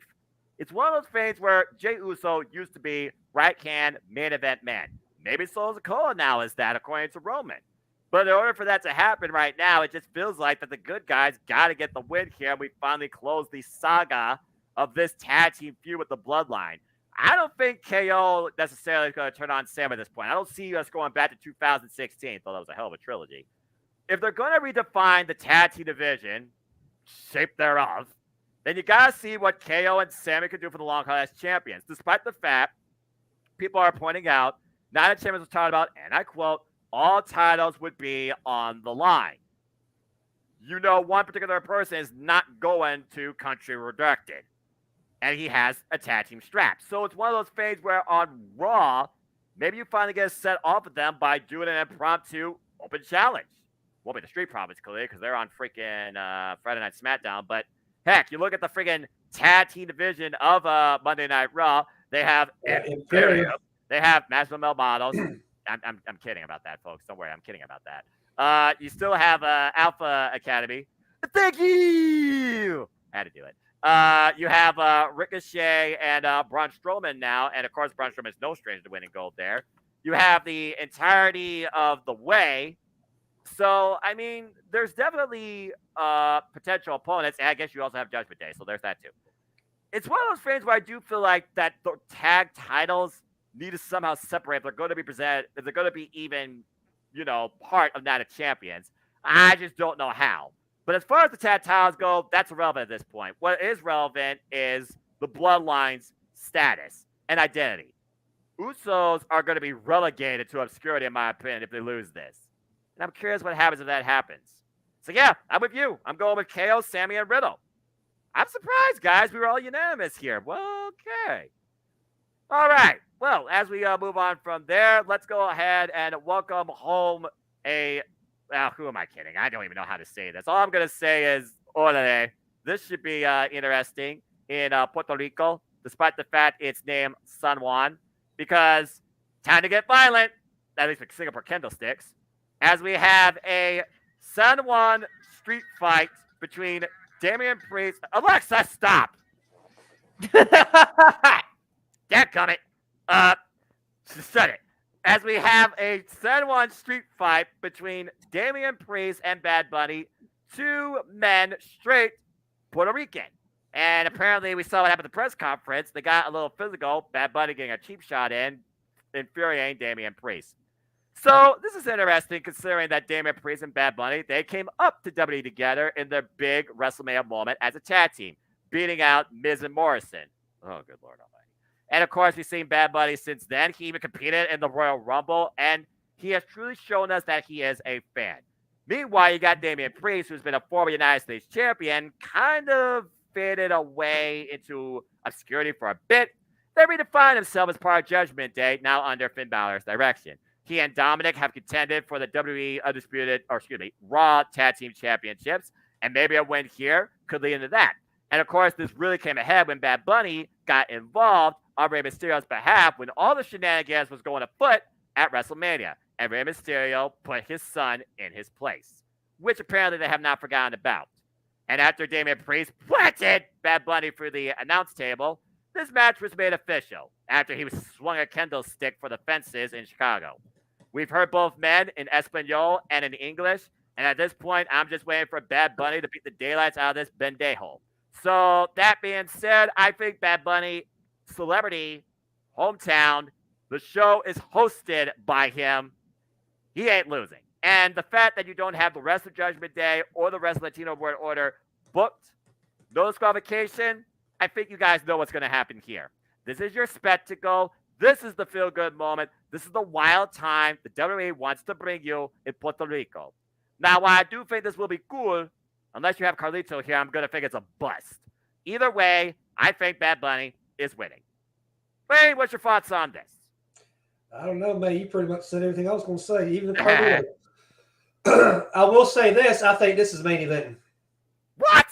It's one of those things where Jey Uso used to be right-hand main event man. Maybe Solo Sikoa now is that, according to Roman. But in order for that to happen right now, it just feels like that the good guys got to get the win here. And we finally closed the saga of this tag team feud with the Bloodline. I don't think KO necessarily is going to turn on Sam at this point. I don't see us going back to 2016, though that was a hell of a trilogy. If they're going to redefine the tag team division, shape thereof, then you got to see what KO and Sammy can do for the long haul as champions. Despite the fact people are pointing out, Night of Champions was talking about, and I quote, all titles would be on the line. You know, one particular person is not going to Country Redirected, and he has a tag team strap. So it's one of those things where on Raw, maybe you finally get a set off of them by doing an impromptu open challenge. Won't be the Street Profits, clearly, because they're on freaking Friday Night SmackDown. But heck, you look at the freaking tag team division of Monday Night Raw. They have Imperium. They have Maximum Male Models. I'm kidding about that, folks. Don't worry, I'm kidding about that. You still have Alpha Academy. Thank you. Had to do it. You have Ricochet and Braun Strowman now, and of course, Braun Strowman is no stranger to winning gold there. You have the entirety of the Way. So, I mean, there's definitely potential opponents, and I guess you also have Judgment Day, so there's that too. It's one of those things where I do feel like that the tag titles need to somehow separate. If they're going to be presented, if they're going to be even, part of Night of Champions. I just don't know how. But as far as the tag titles go, that's irrelevant at this point. What is relevant is the Bloodline's status and identity. Usos are going to be relegated to obscurity, in my opinion, if they lose this. And I'm curious what happens if that happens. So, yeah, I'm with you. I'm going with KO, Sammy, and Riddle. I'm surprised, guys. We were all unanimous here. Well, okay. All right. Well, as we move on from there, let's go ahead and welcome home who am I kidding? I don't even know how to say this. All I'm going to say is, Orale. This should be interesting in Puerto Rico, despite the fact it's named San Juan, because time to get violent, at least with Singapore Candlesticks, as we have a San Juan street fight between Damian Priest. Alexa, stop! Dadgummit. Shut it. As we have a San Juan street fight between Damian Priest and Bad Bunny, two men, straight Puerto Rican. And apparently we saw what happened at the press conference. They got a little physical, Bad Bunny getting a cheap shot in, infuriating Damian Priest. So this is interesting considering that Damian Priest and Bad Bunny, they came up to WWE together in their big WrestleMania moment as a tag team, beating out Miz and Morrison. Oh, good Lord Almighty. And of course, we've seen Bad Bunny since then. He even competed in the Royal Rumble, and he has truly shown us that he is a fan. Meanwhile, you got Damian Priest, who's been a former United States champion, kind of faded away into obscurity for a bit. They redefined himself as part of Judgment Day, now under Finn Balor's direction. He and Dominic have contended for the WWE Raw Tag Team Championships, and maybe a win here could lead into that. And of course, this really came ahead when Bad Bunny got involved on Rey Mysterio's behalf when all the shenanigans was going afoot at WrestleMania, and Rey Mysterio put his son in his place, which apparently they have not forgotten about. And after Damian Priest planted Bad Bunny through the announce table, this match was made official after he was swung a kendo stick for the fences in Chicago. We've heard both men in Espanol and in English, and at this point, I'm just waiting for Bad Bunny to beat the daylights out of this bendejo. So that being said, I think Bad Bunny, celebrity, hometown, the show is hosted by him. He ain't losing. And the fact that you don't have the rest of Judgment Day or the rest of Latino World Order booked, no disqualification, I think you guys know what's going to happen here. This is your spectacle. This is the feel-good moment. This is the wild time the WWE wants to bring you in Puerto Rico. Now, while I do think this will be cool, unless you have Carlito here, I'm going to think it's a bust. Either way, I think Bad Bunny is winning. Wayne, what's your thoughts on this? I don't know, man. You pretty much said everything I was going to say, even if Carlito. I will say this. I think this is main eventing. What?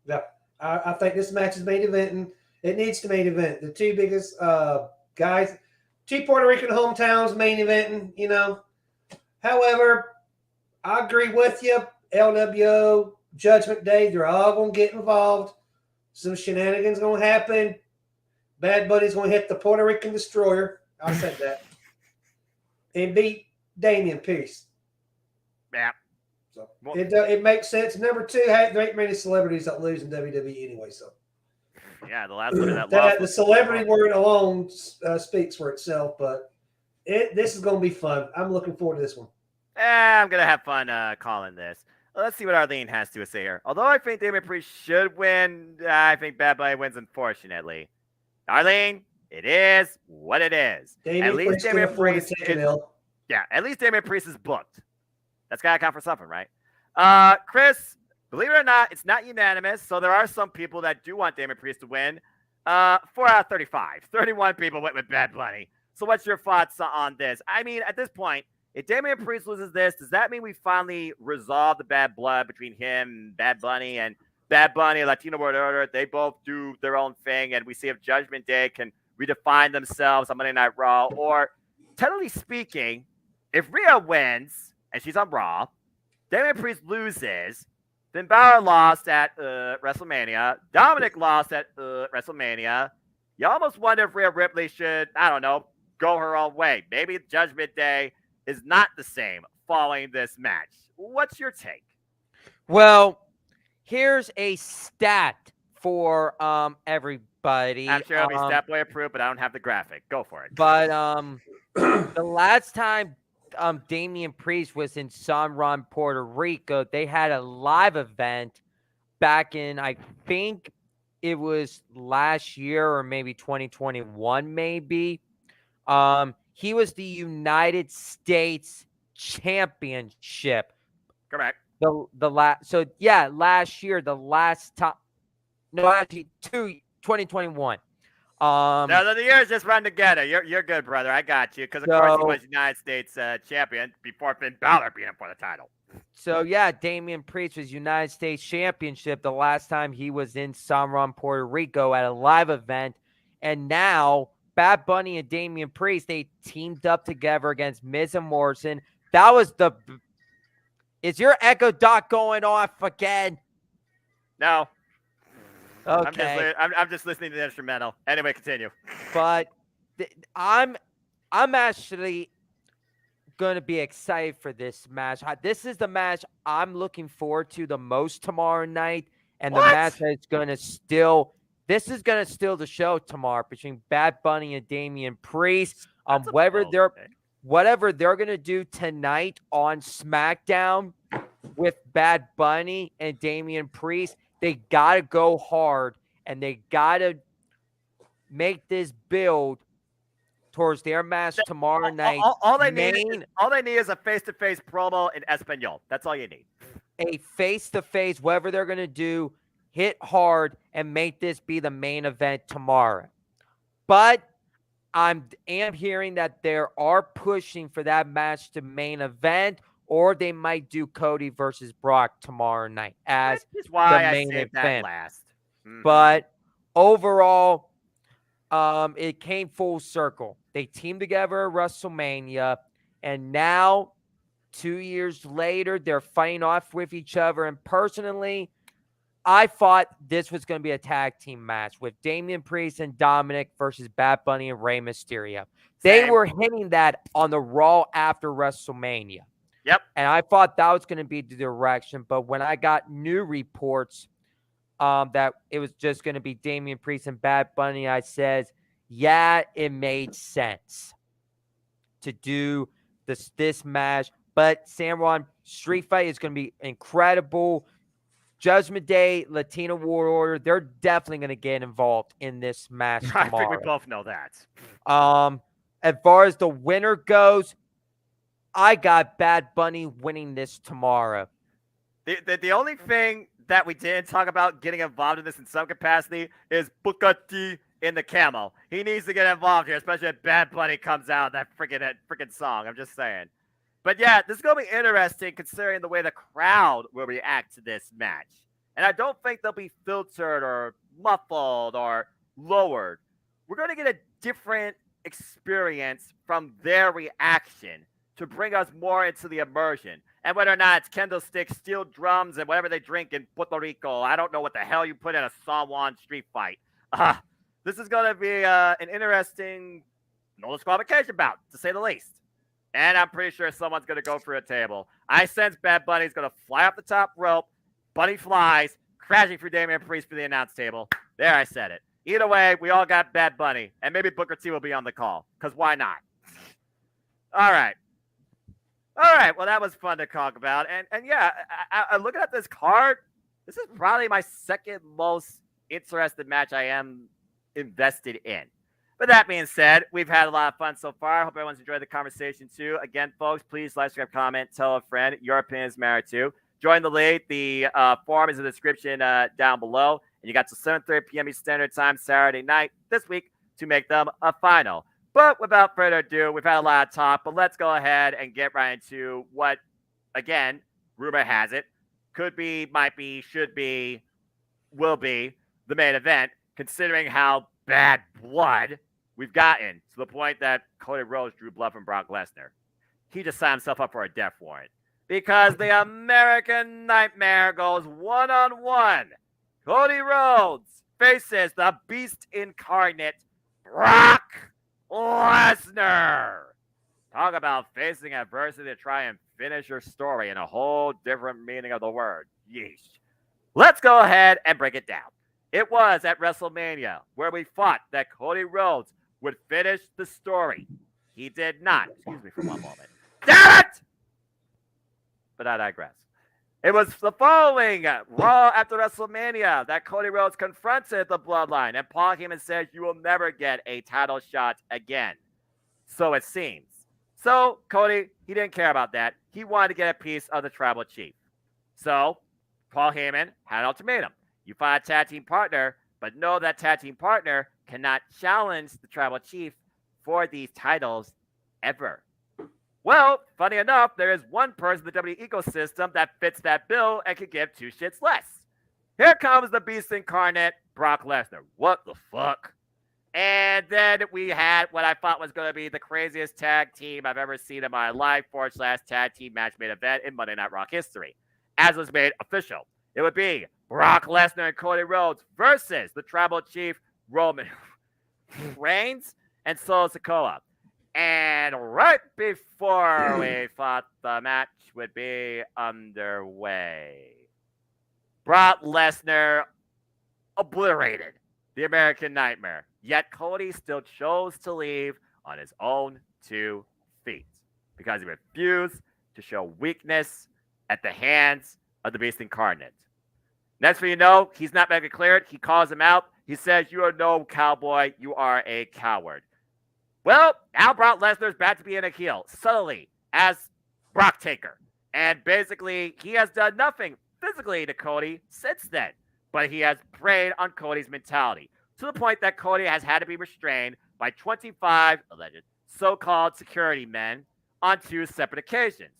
Yeah. I think this match is main eventing. It needs to main event. The two biggest guys, two Puerto Rican hometowns main eventing, However, I agree with you. LWO, Judgment Day, they're all going to get involved. Some shenanigans going to happen. Bad Bunny's going to hit the Puerto Rican Destroyer. I said that. And beat Damian Priest. Yeah. So it makes sense. Number two, there ain't many celebrities that lose in WWE anyway. So yeah, the last one in that loss. The celebrity word alone speaks for itself. But this is going to be fun. I'm looking forward to this one. I'm gonna have fun calling this. Let's see what Arlene has to say here. Although I think Damian Priest should win, I think Bad Bunny wins. Unfortunately, Arlene, it is what it is. At least Damian Priest is booked. That's gotta count for something, right? Chris, believe it or not, it's not unanimous. So there are some people that do want Damian Priest to win. 4 out of 35. 31 people went with Bad Bunny. So what's your thoughts on this? I mean, at this point, if Damian Priest loses this, does that mean we finally resolve the bad blood between him, Bad Bunny, and Bad Bunny, Latino World Order? They both do their own thing, and we see if Judgment Day can redefine themselves on Monday Night Raw. Or, technically speaking, if Rhea wins, and she's on Raw, Damian Priest loses, then Balor lost at WrestleMania, Dominic lost at WrestleMania. You almost wonder if Rhea Ripley should, I don't know, go her own way. Maybe Judgment Day is not the same following this match. What's your take? Well, here's a stat for everybody. I'm sure it'll be stat boy approved, but I don't have the graphic. Go for it. But the last time Damian Priest was in San Juan, Puerto Rico, they had a live event back in, I think it was last year or maybe 2021, maybe. He was the United States Championship. Correct. Last year, the last time. No, actually, 2021. No, the years just run together. You're good, brother. I got you. Because of course he was United States champion before Finn Balor beat him for the title. So yeah, Damian Priest was United States Championship the last time he was in San Juan, Puerto Rico at a live event, and now Bad Bunny and Damian Priest, they teamed up together against Miz and Morrison. That was Is your Echo Dot going off again? No. Okay. I'm just listening to the instrumental. Anyway, continue. But I'm actually going to be excited for this match. This is the match I'm looking forward to the most tomorrow night, and the match that's going to steal. This is going to steal the show tomorrow between Bad Bunny and Damian Priest. Whatever they're going to do tonight on SmackDown with Bad Bunny and Damian Priest, they got to go hard, and they got to make this build towards their match tomorrow night. All they need is a face-to-face promo in Espanol. That's all you need. A face-to-face, whatever they're going to do, hit hard and make this be the main event tomorrow. But I am hearing that they are pushing for that match to main event, or they might do Cody versus Brock tomorrow night as the main event. But overall, it came full circle. They teamed together at WrestleMania, and now 2 years later, they're fighting off with each other. And personally, I thought this was going to be a tag team match with Damian Priest and Dominic versus Bad Bunny and Rey Mysterio. They were hinting that on the Raw after WrestleMania. Yep. And I thought that was going to be the direction. But when I got new reports that it was just going to be Damian Priest and Bad Bunny, I said, yeah, it made sense to do this match. But San Juan Street Fight is going to be incredible. Judgment Day, Latino World Order, they're definitely going to get involved in this match tomorrow. I think we both know that. As far as the winner goes, I got Bad Bunny winning this tomorrow. The only thing that we didn't talk about getting involved in this in some capacity is Booker T in the camo. He needs to get involved here, especially if Bad Bunny comes out that freaking song. I'm just saying. But yeah, this is going to be interesting considering the way the crowd will react to this match. And I don't think they'll be filtered or muffled or lowered. We're going to get a different experience from their reaction to bring us more into the immersion. And whether or not it's candlesticks, steel drums, and whatever they drink in Puerto Rico, I don't know what the hell you put in a San Juan street fight. This is going to be an interesting no disqualification bout, to say the least. And I'm pretty sure someone's going to go for a table. I sense Bad Bunny's going to fly up the top rope. Bunny flies, crashing through Damian Priest for the announce table. There, I said it. Either way, we all got Bad Bunny. And maybe Booker T will be on the call. Because why not? All right. Well, that was fun to talk about. And yeah, I looking at this card, this is probably my second most interested match I am invested in. But that being said, we've had a lot of fun so far. I hope everyone's enjoyed the conversation too. Again, folks, please like, subscribe, comment, tell a friend. Your opinion matter too. Join the league. The forum is in the description down below. And you got till 7:30 p.m. Eastern Standard Time Saturday night this week to make them a final. But without further ado, we've had a lot of talk, but let's go ahead and get right into what, again, rumor has it, could be, might be, should be, will be the main event, considering how bad blood we've gotten to the point that Cody Rhodes drew blood from Brock Lesnar. He just signed himself up for a death warrant because the American Nightmare goes one-on-one. Cody Rhodes faces the Beast Incarnate, Brock Lesnar. Talk about facing adversity to try and finish your story in a whole different meaning of the word. Yeesh. Let's go ahead and break it down. It was at WrestleMania where we thought that Cody Rhodes would finish the story. He did not. Excuse me for one moment. Damn it! But I digress. It was the following Raw after WrestleMania that Cody Rhodes confronted the Bloodline, and Paul Heyman said, "You will never get a title shot again." So it seems. So Cody, he didn't care about that. He wanted to get a piece of the Tribal Chief. So Paul Heyman had an ultimatum. You find a tag team partner, but know that tag team partner cannot challenge the Tribal Chief for these titles ever. Well, funny enough, there is one person in the WWE ecosystem that fits that bill and can give two shits less. Here comes the Beast Incarnate, Brock Lesnar. What the fuck? And then we had what I thought was going to be the craziest tag team I've ever seen in my life, / tag team match main event in Monday Night Raw history. As was made official, it would be Brock Lesnar and Cody Rhodes versus the Tribal Chief, Roman Reigns and Solo Sikoa. And right before we thought the match would be underway, Brock Lesnar obliterated the American Nightmare. Yet Cody still chose to leave on his own 2 feet because he refused to show weakness at the hands of the Beast Incarnate. Next thing you know, he's not medically cleared. He calls him out. He says, "You are no cowboy. You are a coward." Well, now Brock Lesnar's back to being a heel, subtly, as Brock Taker. And basically, he has done nothing physically to Cody since then. But he has preyed on Cody's mentality, to the point that Cody has had to be restrained by 25 alleged so-called security men on 2 separate occasions.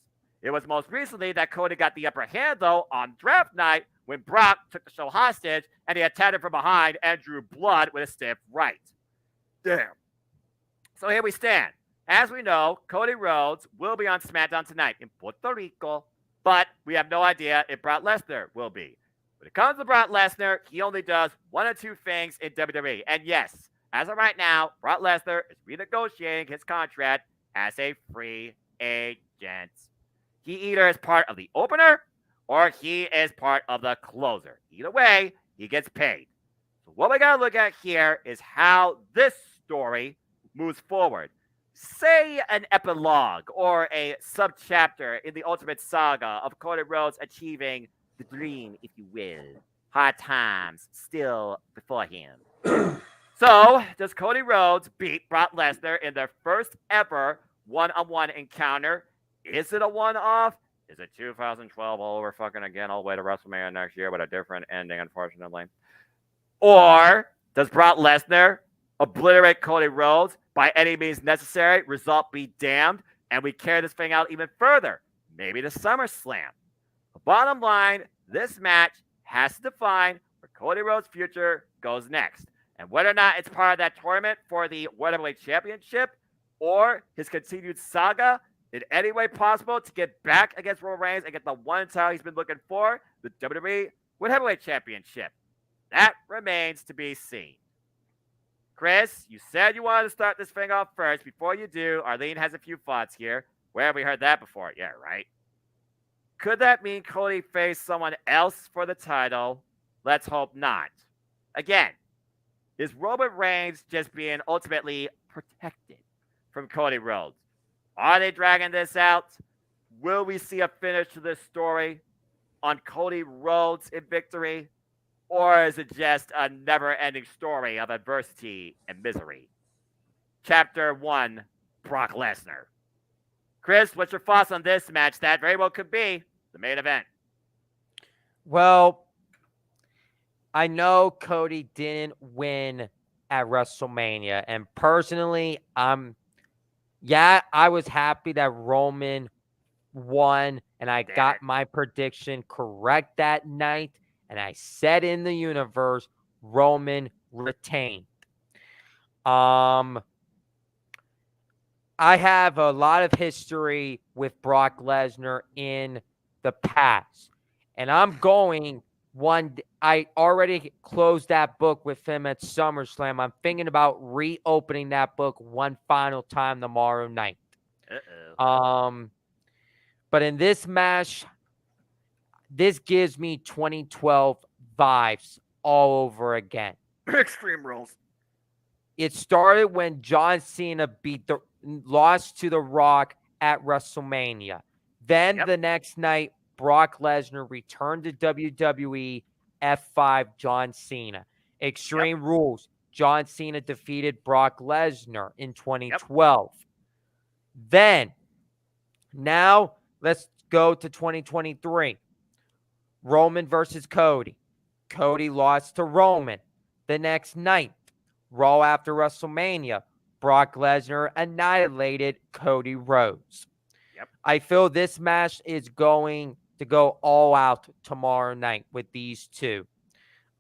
It was most recently that Cody got the upper hand, though, on draft night when Brock took the show hostage and he attacked him from behind and drew blood with a stiff right. Damn. So here we stand. As we know, Cody Rhodes will be on SmackDown tonight in Puerto Rico, but we have no idea if Brock Lesnar will be. When it comes to Brock Lesnar, he only does 1 or 2 things in WWE. And yes, as of right now, Brock Lesnar is renegotiating his contract as a free agent. He either is part of the opener or he is part of the closer. Either way, he gets paid. So what we got to look at here is how this story moves forward. Say an epilogue or a subchapter in the Ultimate Saga of Cody Rhodes achieving the dream, if you will. Hard times still before him. So, does Cody Rhodes beat Brock Lesnar in their first ever one-on-one encounter? Is it a one-off? Is it 2012 all over fucking again all the way to WrestleMania next year with a different ending, unfortunately? Or does Brock Lesnar obliterate Cody Rhodes by any means necessary, result be damned, and we carry this thing out even further, maybe to SummerSlam. The bottom line, this match has to define where Cody Rhodes' future goes next, and whether or not it's part of that tournament for the World Heavyweight Championship or his continued saga in any way possible to get back against Roman Reigns and get the one title he's been looking for, the WWE World Heavyweight Championship. That remains to be seen. Chris, you said you wanted to start this thing off first. Before you do, Arlene has a few thoughts here. Where have we heard that before? Yeah, right. Could that mean Cody faced someone else for the title? Let's hope not. Again, is Roman Reigns just being ultimately protected from Cody Rhodes? Are they dragging this out? Will we see a finish to this story on Cody Rhodes in victory? Or is it just a never-ending story of adversity and misery? Chapter 1, Brock Lesnar. Chris, what's your thoughts on this match? That very well could be the main event. Well, I know Cody didn't win at WrestleMania, and personally, I was happy that Roman won, and I got my prediction correct that night, and I said in the universe, Roman retained. I have a lot of history with Brock Lesnar in the past, and I'm going I already closed that book with him at SummerSlam. I'm thinking about reopening that book one final time tomorrow night. But in this match, this gives me 2012 vibes all over again. Extreme Rules. It started when John Cena lost to The Rock at WrestleMania. Then the next night, Brock Lesnar returned to WWE, F5 John Cena. Extreme Rules. John Cena defeated Brock Lesnar in 2012. Then, now let's go to 2023. Roman versus Cody. Cody lost to Roman. The next night, Raw after WrestleMania, Brock Lesnar annihilated Cody Rhodes. I feel this match is going to go all out tomorrow night with these two.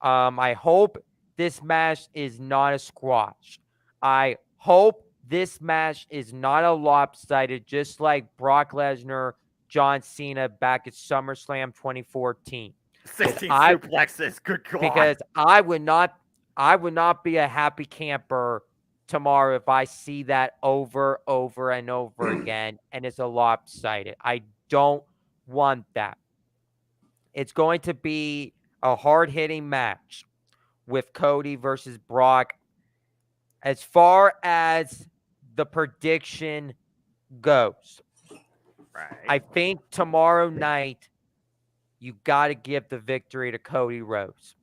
I hope this match is not a squash. I hope this match is not a lopsided, just like Brock Lesnar, John Cena back at SummerSlam 2014. 16 suplexes, good God. Because I would not be a happy camper tomorrow if I see that over and over again, and it's a lopsided. I don't want that. It's going to be a hard-hitting match with Cody versus Brock. As far as the prediction goes, I think tomorrow night you got to give the victory to Cody Rhodes.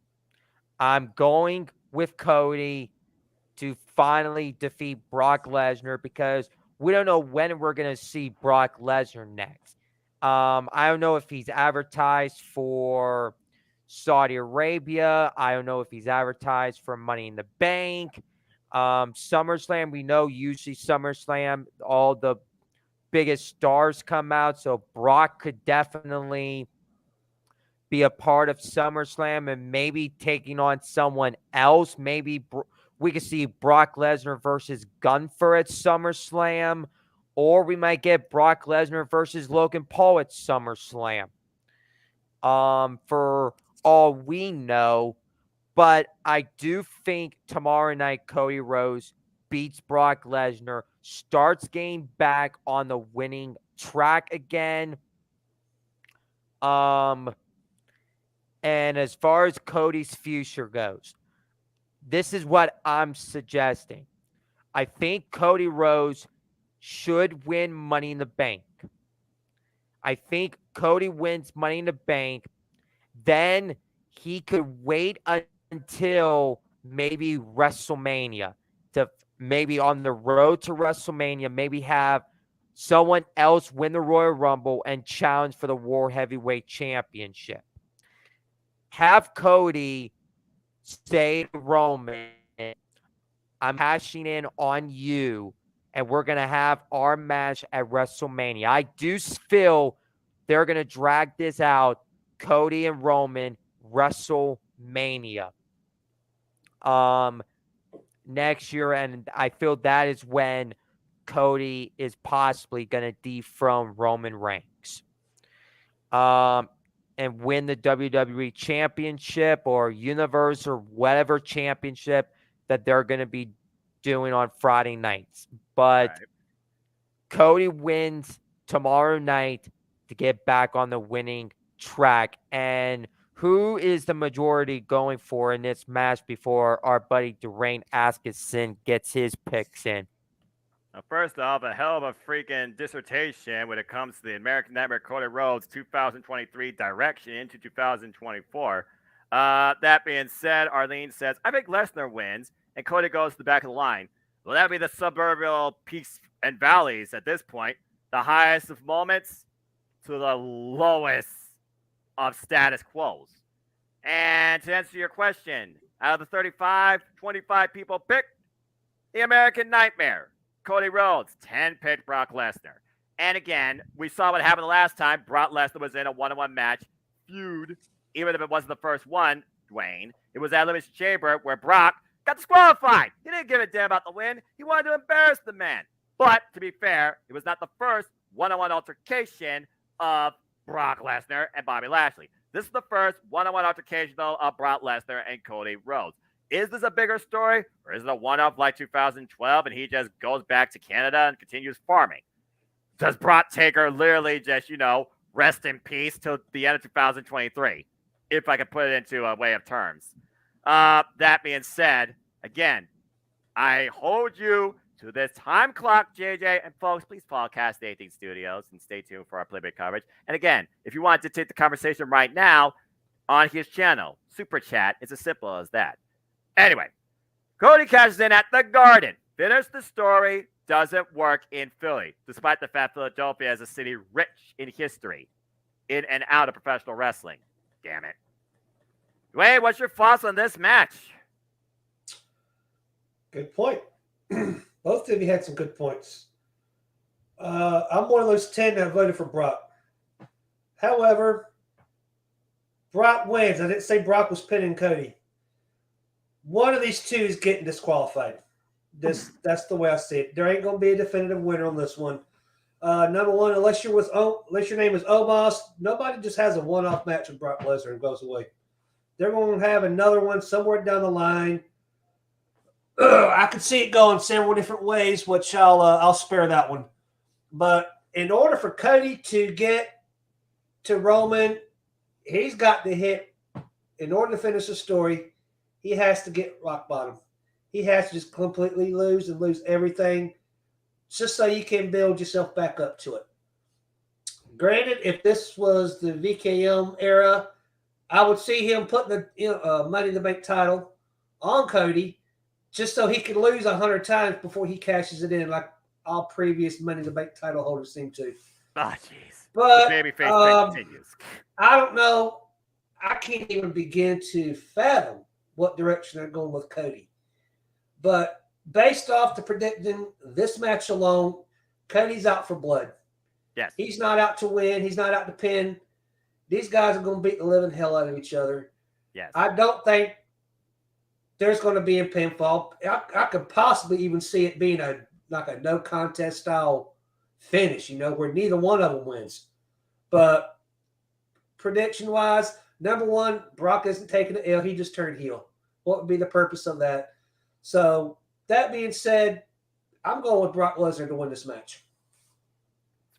I'm going with Cody to finally defeat Brock Lesnar because we don't know when we're going to see Brock Lesnar next. I don't know if he's advertised for Saudi Arabia. I don't know if he's advertised for Money in the Bank. SummerSlam, we know usually SummerSlam, all the biggest stars come out. So Brock could definitely be a part of SummerSlam and maybe taking on someone else. Maybe we could see Brock Lesnar versus Gunther at SummerSlam, or we might get Brock Lesnar versus Logan Paul at SummerSlam. For all we know, but I do think tomorrow night Cody Rhodes beats Brock Lesnar, starts getting back on the winning track again. And as far as Cody's future goes, this is what I'm suggesting. I think Cody Rhodes should win Money in the Bank. I think Cody wins Money in the Bank. Then he could wait until maybe WrestleMania, to maybe on the road to WrestleMania, maybe have someone else win the Royal Rumble and challenge for the World Heavyweight Championship. Have Cody say to Roman, I'm cashing in on you and we're going to have our match at WrestleMania. I do feel they're going to drag this out, Cody and Roman, WrestleMania next year, and I feel that is when Cody is possibly going to dethrone Roman Reigns and win the WWE Championship or Universe or whatever championship that they're going to be doing on Friday nights. But Right. Cody wins tomorrow night to get back on the winning track. And who is the majority going for in this match before our buddy Dwayne Atkinson gets his picks in? Now, first off, a hell of a freaking dissertation when it comes to the American Nightmare Cody Rhodes 2023 direction into 2024. That being said, Arlene says, I think Lesnar wins and Cody goes to the back of the line. Will that be the suburban peaks and valleys at this point? The highest of moments to the lowest of status quos. And to answer your question, out of the 35, 25 people picked the American Nightmare. Cody Rhodes, 10 picked Brock Lesnar. And again, we saw what happened the last time. Brock Lesnar was in a one-on-one match feud, even if it wasn't the first one, Dwayne. It was at Elimination Chamber where Brock got disqualified. He didn't give a damn about the win. He wanted to embarrass the man. But to be fair, it was not the first one-on-one altercation of Brock Lesnar and Bobby Lashley. This is the first one-on-one altercation, though, of Brock Lesnar and Cody Rhodes. Is this a bigger story, or is it a one-off like 2012 and he just goes back to Canada and continues farming? Does Brock Taker literally just, rest in peace till the end of 2023, if I could put it into a way of terms? That being said, again, I hold you to this time clock, JJ. And folks, please follow Cast 18 Studios and stay tuned for our playback coverage. And again, if you want to take the conversation right now on his channel, Super Chat, it's as simple as that. Anyway, Cody cashes in at the Garden. Finish the story. Doesn't work in Philly, despite the fact Philadelphia is a city rich in history, in and out of professional wrestling. Damn it. Dwayne, what's your thoughts on this match? Good point. Both of you had some good points. I'm one of those 10 that voted for Brock. However, Brock wins. I didn't say Brock was pinning Cody. One of these two is getting disqualified. That's the way I see it. There ain't going to be a definitive winner on this one. Number one, unless your name is Omos, nobody just has a one-off match with Brock Lesnar and goes away. They're going to have another one somewhere down the line. I could see it going several different ways, which I'll spare that one. But in order for Cody to get to Roman, he's got to hit. In order to finish the story, he has to get rock bottom. He has to just completely lose everything, just so you can build yourself back up to it. Granted, if this was the VKM era, I would see him putting the Money in the Bank title on Cody, just so he could lose 100 times before he cashes it in, like all previous Money in the Bank title holders seem to. Oh, jeez. But babyface continues. I don't know. I can't even begin to fathom what direction they're going with Cody. But based off the predicting this match alone, Cody's out for blood. Yes. He's not out to win. He's not out to pin. These guys are going to beat the living hell out of each other. Yes. I don't think there's going to be a pinfall. I could possibly even see it being a no contest style finish, where neither one of them wins. But prediction wise, number one, Brock isn't taking the L. He just turned heel. What would be the purpose of that? So that being said, I'm going with Brock Lesnar to win this match.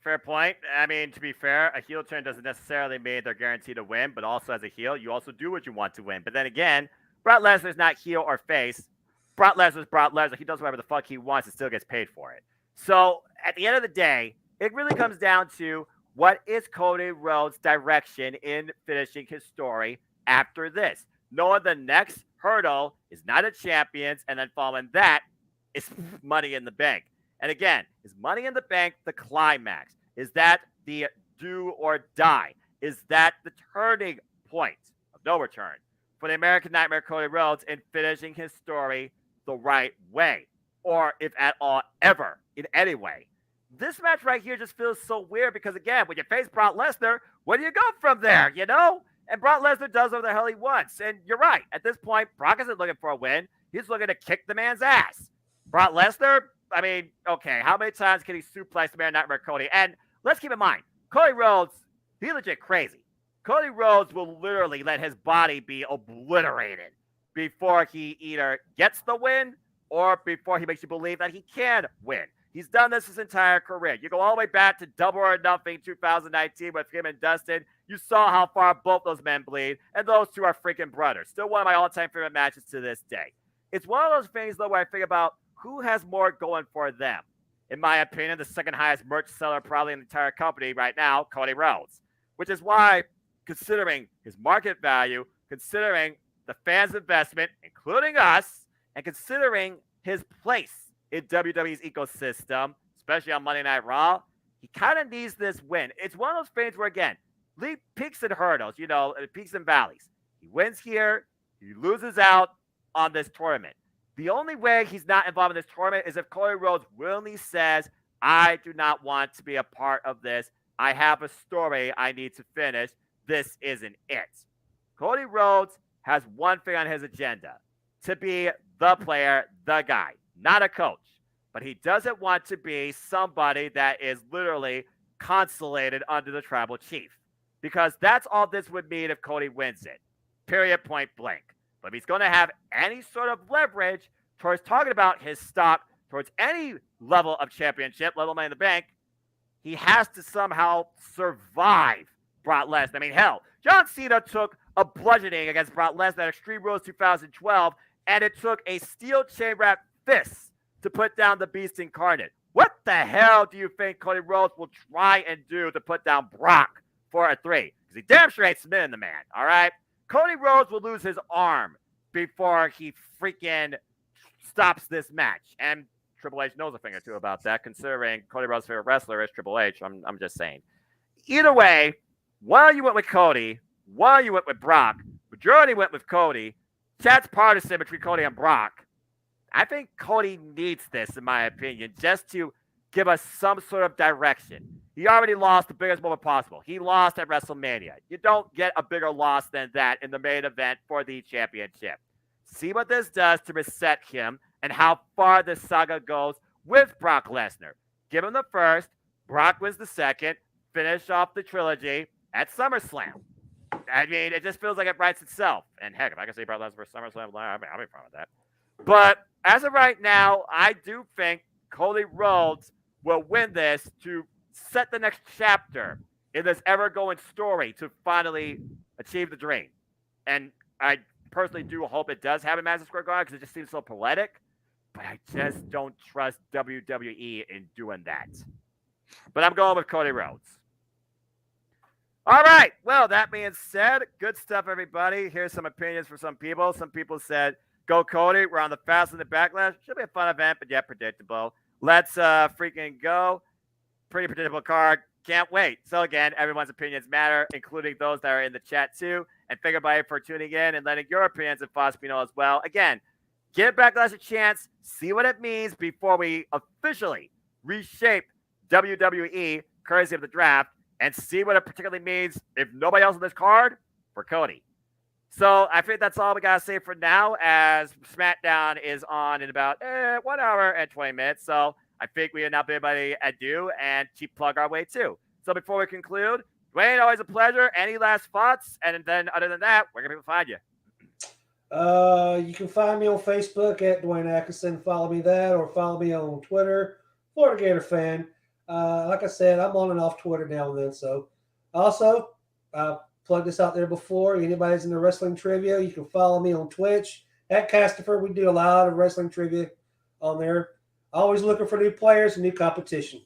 Fair point. I mean, to be fair, a heel turn doesn't necessarily mean they're guaranteed to win, but also as a heel, you also do what you want to win. But then again, Brock Lesnar's not heel or face. Brock Lesnar's Brock Lesnar. He does whatever the fuck he wants and still gets paid for it. So at the end of the day, it really comes down to what is Cody Rhodes' direction in finishing his story after this. Knowing the next hurdle is Night of Champions, and then following that is Money in the Bank. And again, is Money in the Bank the climax? Is that the do or die? Is that the turning point of no return for the American Nightmare Cody Rhodes in finishing his story the right way? or if at all ever in any way. This match right here just feels so weird because, again, when you face Brock Lesnar, where do you go from there, you know? And Brock Lesnar does whatever the hell he wants. And you're right. At this point, Brock isn't looking for a win. He's looking to kick the man's ass. Brock Lesnar, I mean, okay, how many times can he suplex the man, Nightmare Cody? And let's keep in mind, Cody Rhodes, he's legit crazy. Cody Rhodes will literally let his body be obliterated before he either gets the win or before he makes you believe that he can win. He's done this his entire career. You go all the way back to Double or Nothing 2019 with him and Dustin. You saw how far both those men bleed, and those two are freaking brothers. Still one of my all-time favorite matches to this day. It's one of those things, though, where I think about who has more going for them. In my opinion, the second highest merch seller probably in the entire company right now, Cody Rhodes. Which is why, considering his market value, considering the fans' investment, including us, and considering his place in WWE's ecosystem, especially on Monday Night Raw, he kind of needs this win. It's one of those things where, again, peaks and hurdles, peaks and valleys. He wins here, he loses out on this tournament. The only way he's not involved in this tournament is if Cody Rhodes willingly says, I do not want to be a part of this. I have a story I need to finish. This isn't it. Cody Rhodes has one thing on his agenda, to be the player, the guy, not a coach. But he doesn't want to be somebody that is literally consolated under the tribal chief. Because that's all this would mean if Cody wins it. Period, point blank. But if he's going to have any sort of leverage towards talking about his stock, towards any level of championship, let alone Money in the Bank, he has to somehow survive Brock Lesnar. I mean, hell, John Cena took a bludgeoning against Brock Lesnar at Extreme Rules 2012, and it took a steel chain wrap fist to put down the Beast Incarnate. What the hell do you think Cody Rhodes will try and do to put down Brock for a 3? Because he damn sure ain't submitting the man, all right? Cody Rhodes will lose his arm before he freaking stops this match. And Triple H knows a thing or two about that, considering Cody Rhodes' favorite wrestler is Triple H. I'm just saying. Either way, while you went with Cody, while you went with Brock, majority went with Cody. Chat's partisan between Cody and Brock. I think Cody needs this, in my opinion, just to give us some sort of direction. He already lost the biggest moment possible. He lost at WrestleMania. You don't get a bigger loss than that in the main event for the championship. See what this does to reset him and how far this saga goes with Brock Lesnar. Give him the first, Brock wins the second, finish off the trilogy at SummerSlam. I mean, it just feels like it writes itself. And heck, if I can say Brock Lesnar for SummerSlam, I'll be fine with that. But as of right now, I do think Cody Rhodes will win this to set the next chapter in this ever-going story to finally achieve the dream. And I personally do hope it does happen in Madison Square Garden because it just seems so poetic. But I just don't trust WWE in doing that. But I'm going with Cody Rhodes. All right. Well, that being said, good stuff, everybody. Here's some opinions for some people. Some people said, go Cody. We're on the fast and the Backlash. Should be a fun event, but yeah, predictable. Let's freaking go. Pretty predictable card. Can't wait. So again, everyone's opinions matter, including those that are in the chat too. And thank everybody for tuning in and letting your opinions and thoughts be known as well. Again, give Backlash a chance. See what it means before we officially reshape WWE, courtesy of the draft, and see what it particularly means, if nobody else on this card, for Cody. So I think that's all we got to say for now, as SmackDown is on in about 1 hour and 20 minutes. So I think we have now bid everybody adieu and cheap plug our way too. So before we conclude, Dwayne, always a pleasure. Any last thoughts? And then other than that, where can people find you? You can find me on Facebook at Dwayne Atkinson. Follow me that, or follow me on Twitter, Florida Gator Fan. Like I said, I'm on and off Twitter now and then. So also, plug this out there before. Anybody's in the wrestling trivia, you can follow me on Twitch at Castifer. We do a lot of wrestling trivia on there. Always looking for new players and new competition.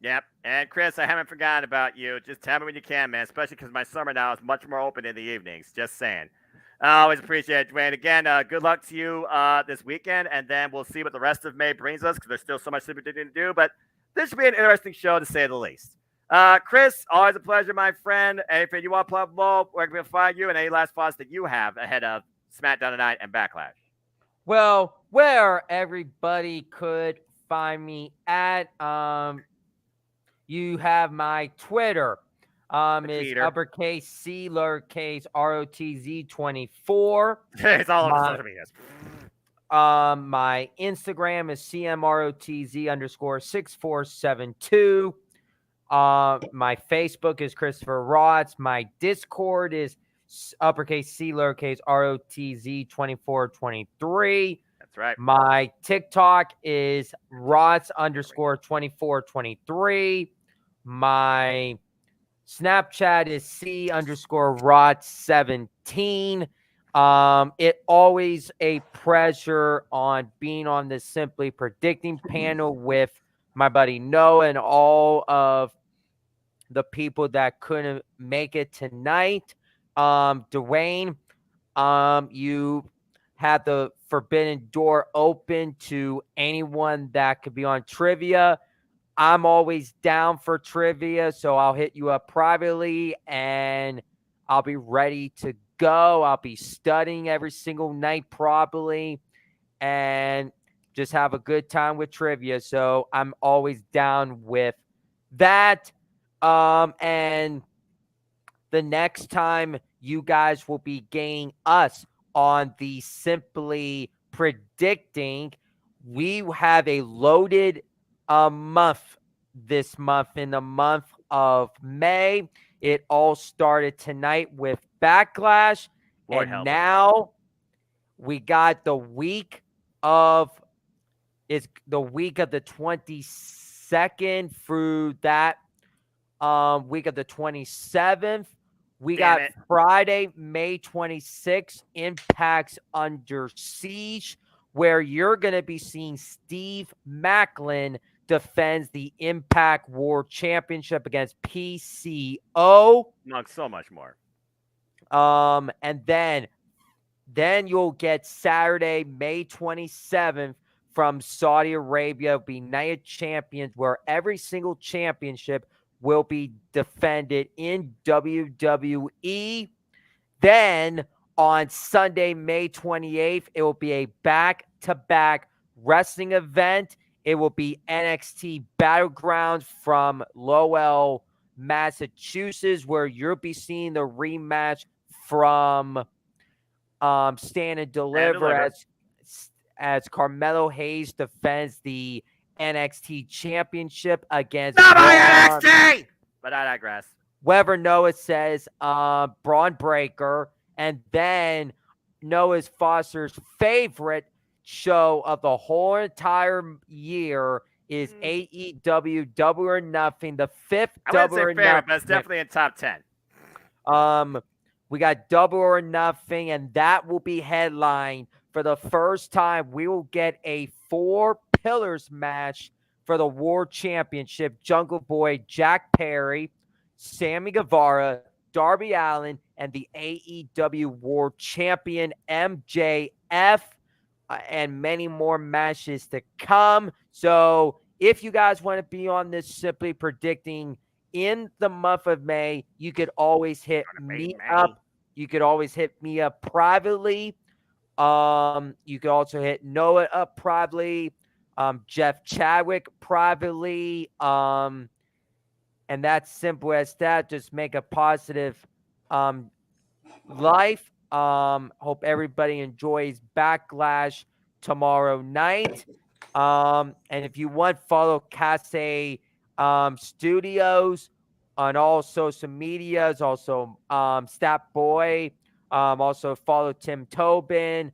Yep. And Chris, I haven't forgotten about you. Just tell me when you can, man, especially because my summer now is much more open in the evenings. Just saying. I always appreciate it, Dwayne. Again, good luck to you this weekend, and then we'll see what the rest of May brings us because there's still so much super to do. But this should be an interesting show, to say the least. Chris, always a pleasure, my friend. Anything you want to plug more, where can we find you, and any last thoughts that you have ahead of SmackDown tonight and Backlash? Well, where everybody could find me at, you have my Twitter. Is Peter. uppercase C lowercase ROTZ 24. It's all over the My social medias. my Instagram is CMROTZ_6472. My Facebook is Christopher Rotz. My Discord is uppercase C lowercase ROTZ 2423. That's right. My TikTok is Rots_2423. My Snapchat is C_Rot17. It always a pleasure on being on this Simply Predicting panel with my buddy Noah and all of the people that couldn't make it tonight. Dwayne, you have the forbidden door open to anyone that could be on trivia. I'm always down for trivia, so I'll hit you up privately and I'll be ready to go. I'll be studying every single night probably and just have a good time with trivia. So I'm always down with that. And the next time you guys will be getting us on the Simply Predicting, we have a loaded month this month in the month of May. It all started tonight with Backlash, Lord and help us. now we got the week of the 22nd through that week of the 27th. We Damn got it. Friday, May 26th, Impact's Under Siege, where you're going to be seeing Steve Macklin defends the Impact World Championship against PCO. Among so much more. And then you'll get Saturday, May 27th from Saudi Arabia, be Night of Champions, where every single championship will be defended in WWE. Then on Sunday, May 28th, it will be a back-to-back wrestling event. It will be NXT Battlegrounds from Lowell, Massachusetts, where you'll be seeing the rematch from Stand and Deliver as Carmelo Hayes defends the NXT Championship against Not my NXT! But I digress. whatever Noah says, Braun Breaker, and then Noah's Foster's favorite show of the whole entire year is AEW Double or Nothing, the fifth I wouldn't Double say or favorite, Nothing. but it's definitely in top 10. We got Double or Nothing, and that will be headlined for the first time. We will get a 4 pillars match for the World Championship. Jungle Boy, Jack Perry, Sammy Guevara, Darby Allin, and the AEW World Champion MJF, and many more matches to come. So if you guys want to be on this Simply Predicting in the month of May, you could always hit me up. You could always hit me up privately. You could also hit Noah up privately, Jeff Chadwick privately. And that's simple as that. Just make a positive life. Hope everybody enjoys Backlash tomorrow night. And if you want, follow Case Studios on all social medias. Also, Stat Boy. Also follow Tim Tobin,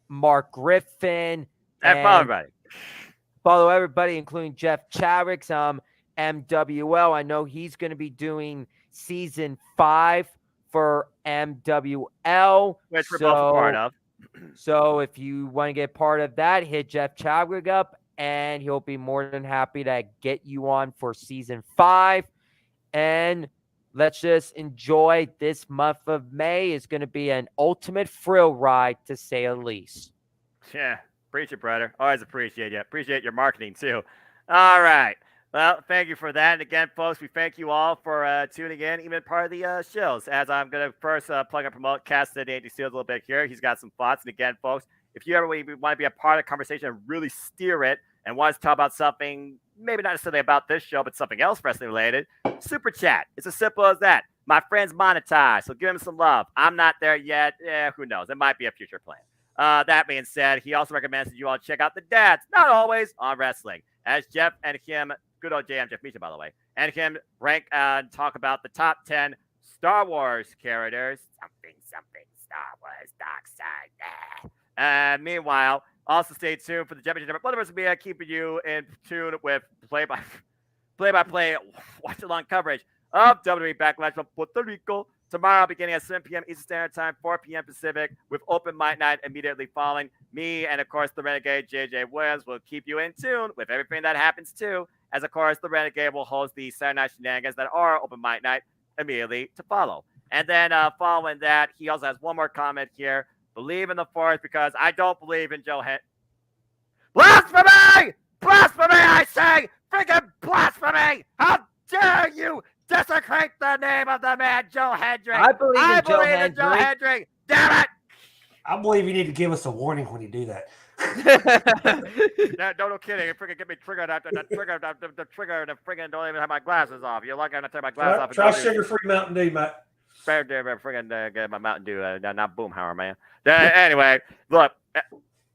Mark Griffin, And follow everybody. Follow everybody, including Jeff Chadwick's MWL. I know he's going to be doing season 5 for MWL, which we're both a part of. So if you want to get part of that, hit Jeff Chadwick up, and he'll be more than happy to get you on for season 5. And let's just enjoy this month of May. It's going to be an ultimate thrill ride, to say the least. Yeah, preach it, brother. Always appreciate you. Appreciate your marketing, too. All right. Well, thank you for that. And again, folks, we thank you all for tuning in, even part of the shows. As I'm going to first plug and promote Cassidy Andy Steele a little bit here. He's got some thoughts. And again, folks, If you ever want to be a part of the conversation and really steer it and want to talk about something, maybe not necessarily about this show, but something else wrestling related, super chat. It's as simple as that. My friend's monetized, so give him some love. I'm not there yet. Who knows? It might be a future plan. That being said, he also recommends that you all check out the dads, not always on wrestling, as Jeff and him, good old JM Jeff Misha, by the way, and him rank and talk about the top 10 Star Wars characters. Something, Star Wars, dark side. And meanwhile, also stay tuned for the Championship Bloodiverse Media, keeping you in tune with play-by-play watch-along coverage of WWE Backlash from Puerto Rico tomorrow, beginning at 7 p.m. Eastern Standard Time, 4 p.m. Pacific, with Open Mic Night immediately following. Me and, of course, the Renegade JJ Williams will keep you in tune with everything that happens, too, as, of course, the Renegade will host the Saturday Night Shenanigans that are Open Mic Night immediately to follow. And then following that, he also has one more comment here. Believe in the Force because I don't believe in Joe Hendry. Blasphemy! Blasphemy, I say! Freaking blasphemy! How dare you desecrate the name of the man, Joe Hendry? I believe in Joe Hendry. Damn it! I believe you need to give us a warning when you do that. No kidding. It freaking get me triggered after the trigger. The trigger. The freaking don't even have my glasses off. You're lucky I'm not taking my glasses off. Try sugar-free Mountain Dew, mate. Freaking get my Mountain Dew. Not Boomhauer, man. Anyway, look.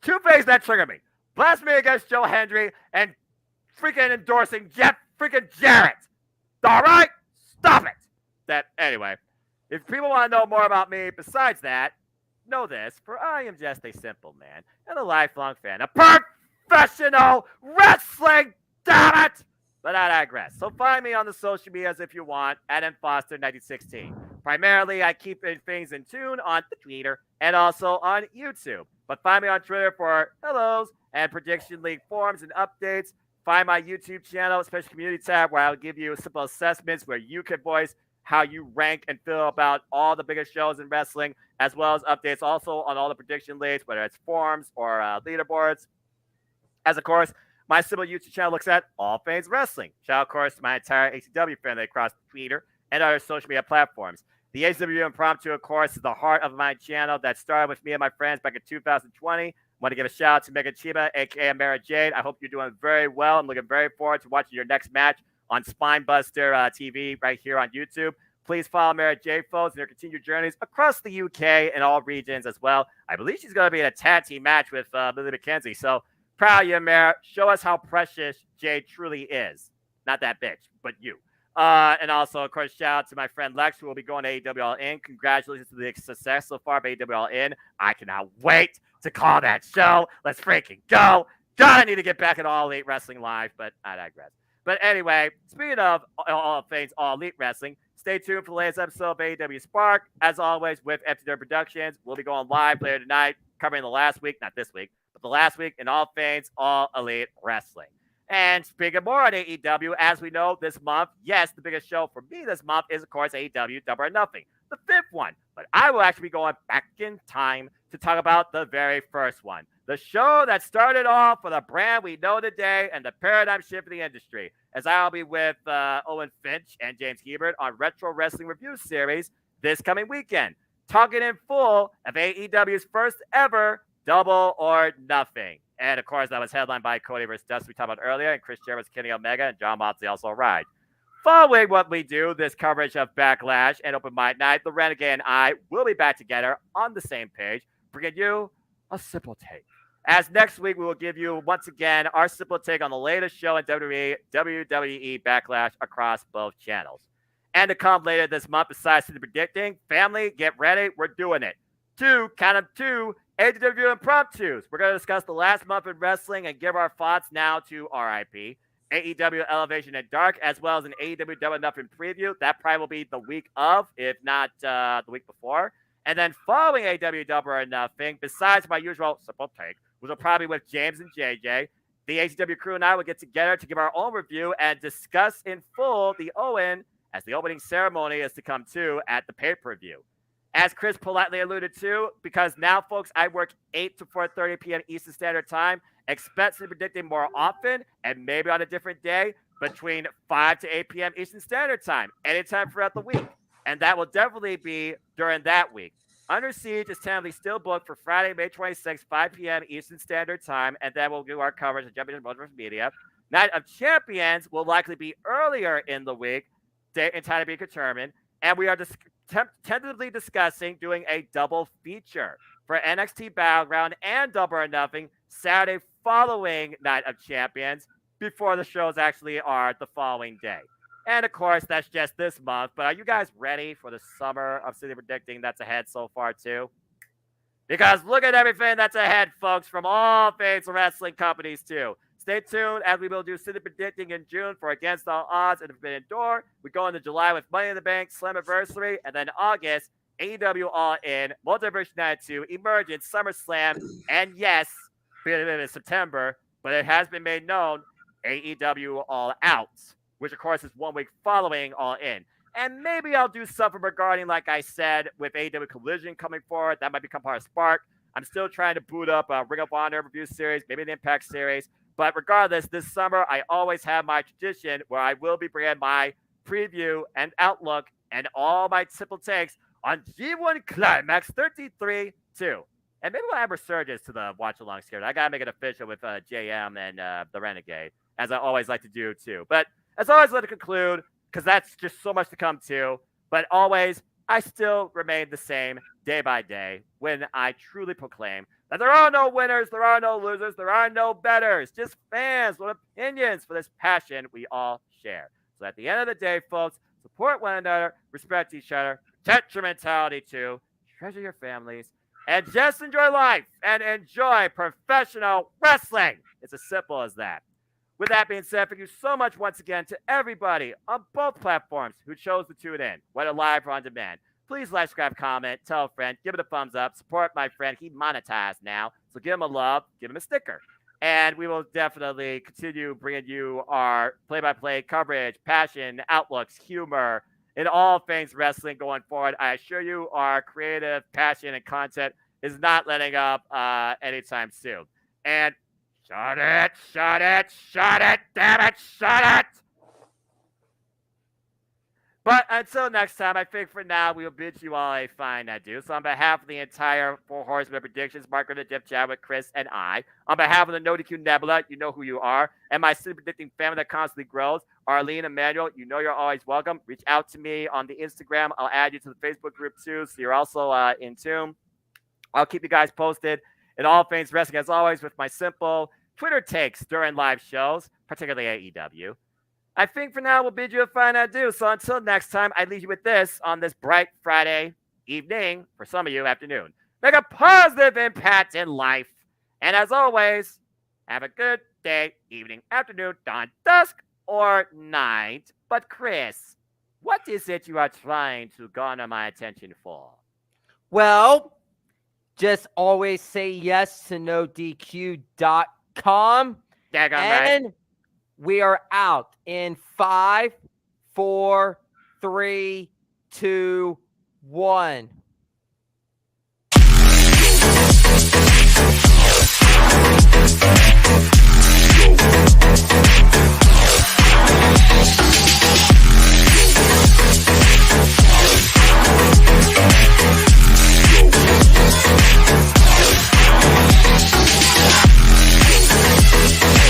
Two things that trigger me. Blasphemy against Joe Hendry and freaking endorsing Jeff freaking Jarrett. All right? Stop it. Anyway, if people want to know more about me besides that, know this, for I am just a simple man and a lifelong fan of professional wrestling, damn it! But I digress. So find me on the social medias if you want, at mfoster1916. Primarily, I keep things in tune on the Twitter and also on YouTube. But find me on Twitter for hellos and Prediction League forums and updates. Find my YouTube channel, special community tab, where I'll give you simple assessments where you can voice how you rank and feel about all the biggest shows in wrestling, as well as updates also on all the prediction leagues, whether it's forums or leaderboards. As, of course, my simple YouTube channel looks at all things wrestling. Shout out, of course, to my entire ACW family across Twitter and other social media platforms. The ACW Impromptu, of course, is the heart of my channel that started with me and my friends back in 2020. Want to give a shout out to Megan Chiba, a.k.a. Mara Jade. I hope you're doing very well. I'm looking very forward to watching your next match on Spinebuster TV right here on YouTube. Please follow Mara Jade, folks, in their continued journeys across the UK and all regions as well. I believe she's going to be in a tag team match with Lily McKenzie. So proud of you, Mara. Show us how precious Jade truly is. Not that bitch, but you. And also, of course, shout out to my friend Lex, who will be going to AEW All In. Congratulations to the success so far of AEW All In. I cannot wait to call that show. Let's freaking go. God, I need to get back at All Elite Wrestling Live, but I digress. But anyway, speaking of all things All Elite Wrestling, stay tuned for the latest episode of AEW Spark. As always, with FTW Productions, we'll be going live later tonight, covering the last week, not this week, but the last week in all things All Elite Wrestling. And speaking more on AEW, as we know this month, yes, the biggest show for me this month is, of course, AEW Double or Nothing, the fifth one. But I will actually be going back in time to talk about the very first one, the show that started off with a brand we know today and the paradigm shift in the industry, as I'll be with Owen Finch and James Hebert on Retro Wrestling Review Series this coming weekend, talking in full of AEW's first ever Double or Nothing. And, of course, that was headlined by Cody vs. Dustin we talked about earlier, and Chris Jericho's Kenny Omega, and John Moxley also arrived. Following what we do, this coverage of Backlash and Open Mic Night, the Renegade and I will be back together on the same page, bringing you a simple take. As next week, we will give you, once again, our simple take on the latest show in WWE Backlash across both channels. And to come later this month, besides the predicting, family, get ready, we're doing it. Two AEW Impromptus. We're going to discuss the last month in wrestling and give our thoughts now to RIP. AEW Elevation and Dark, as well as an AEW Double or Nothing preview. That probably will be the week of, if not the week before. And then following AEW Double or Nothing, besides my usual simple take, which will probably be with James and JJ, the AEW crew and I will get together to give our own review and discuss in full the Owen, as the opening ceremony is to come to at the pay-per-view. As Chris politely alluded to, because now, folks, I work 8 to 4:30 p.m. Eastern Standard Time, expect to be predicting more often and maybe on a different day between 5 to 8 p.m. Eastern Standard Time, anytime throughout the week. And that will definitely be during that week. Under Siege is tentatively still booked for Friday, May 26th, 5 p.m. Eastern Standard Time, and then we'll do our coverage of Championship Motorsports Media. Night of Champions will likely be earlier in the week, date and time to be determined, and we are tentatively discussing doing a double feature for NXT Battleground and Double or Nothing Saturday following Night of Champions before the shows actually are the following day. And, of course, that's just this month. But are you guys ready for the summer of City Predicting that's ahead so far, too? Because look at everything that's ahead, folks, from all things wrestling companies, too. Stay tuned as we will do City Predicting in June for Against All Odds and Forbidden Door. We go into July with Money in the Bank, Slammiversary, and then August, AEW All In, Multiverse Night 2, Emergence, SummerSlam, and yes, in September, but it has been made known, AEW All Out, which, of course, is 1 week following All In. And maybe I'll do something regarding, like I said, with AEW Collision coming forward. That might become part of Spark. I'm still trying to boot up a Ring of Honor review series, maybe an Impact series. But regardless, this summer, I always have my tradition where I will be bringing my preview and outlook and all my simple takes on G1 Climax 33-2. And maybe we'll add resurgence to the watch-along series. I got to make it official with JM and the Renegade, as I always like to do, too. But as always, let it conclude, because that's just so much to come to. But always, I still remain the same day by day when I truly proclaim that there are no winners, there are no losers, there are no betters, just fans with opinions for this passion we all share. So at the end of the day, folks, support one another, respect each other, protect your mentality too, treasure your families, and just enjoy life and enjoy professional wrestling. It's as simple as that. With that being said, thank you so much once again to everybody on both platforms who chose to tune in, whether live or on demand. Please like, subscribe, comment, tell a friend, give it a thumbs up, support my friend. He monetized now, so give him a love, give him a sticker. And we will definitely continue bringing you our play-by-play coverage, passion, outlooks, humor, in all things wrestling going forward. I assure you our creative passion and content is not letting up anytime soon. And shut it, damn it, shut it! But until next time, I think for now, we will bid you all a fine adieu. So on behalf of the entire Four Horsemen Predictions, Mark Ritter, Jeff Chadwick, Chris, and I, on behalf of the No DQ Nebula, you know who you are, and my City Predicting family that constantly grows, Arlene, Emmanuel, you know you're always welcome. Reach out to me on the Instagram. I'll add you to the Facebook group too, so you're also in tune. I'll keep you guys posted in all things wrestling, as always, with my simple Twitter takes during live shows, particularly AEW. I think for now we'll bid you a fine adieu. So until next time, I leave you with this on this bright Friday evening, for some of you, afternoon. Make a positive impact in life. And as always, have a good day, evening, afternoon, dawn, dusk, or night. But Chris, what is it you are trying to garner my attention for? Well, just always say yes to NoDQ.com. And right. We are out in 5, 4, 3, 2, 1.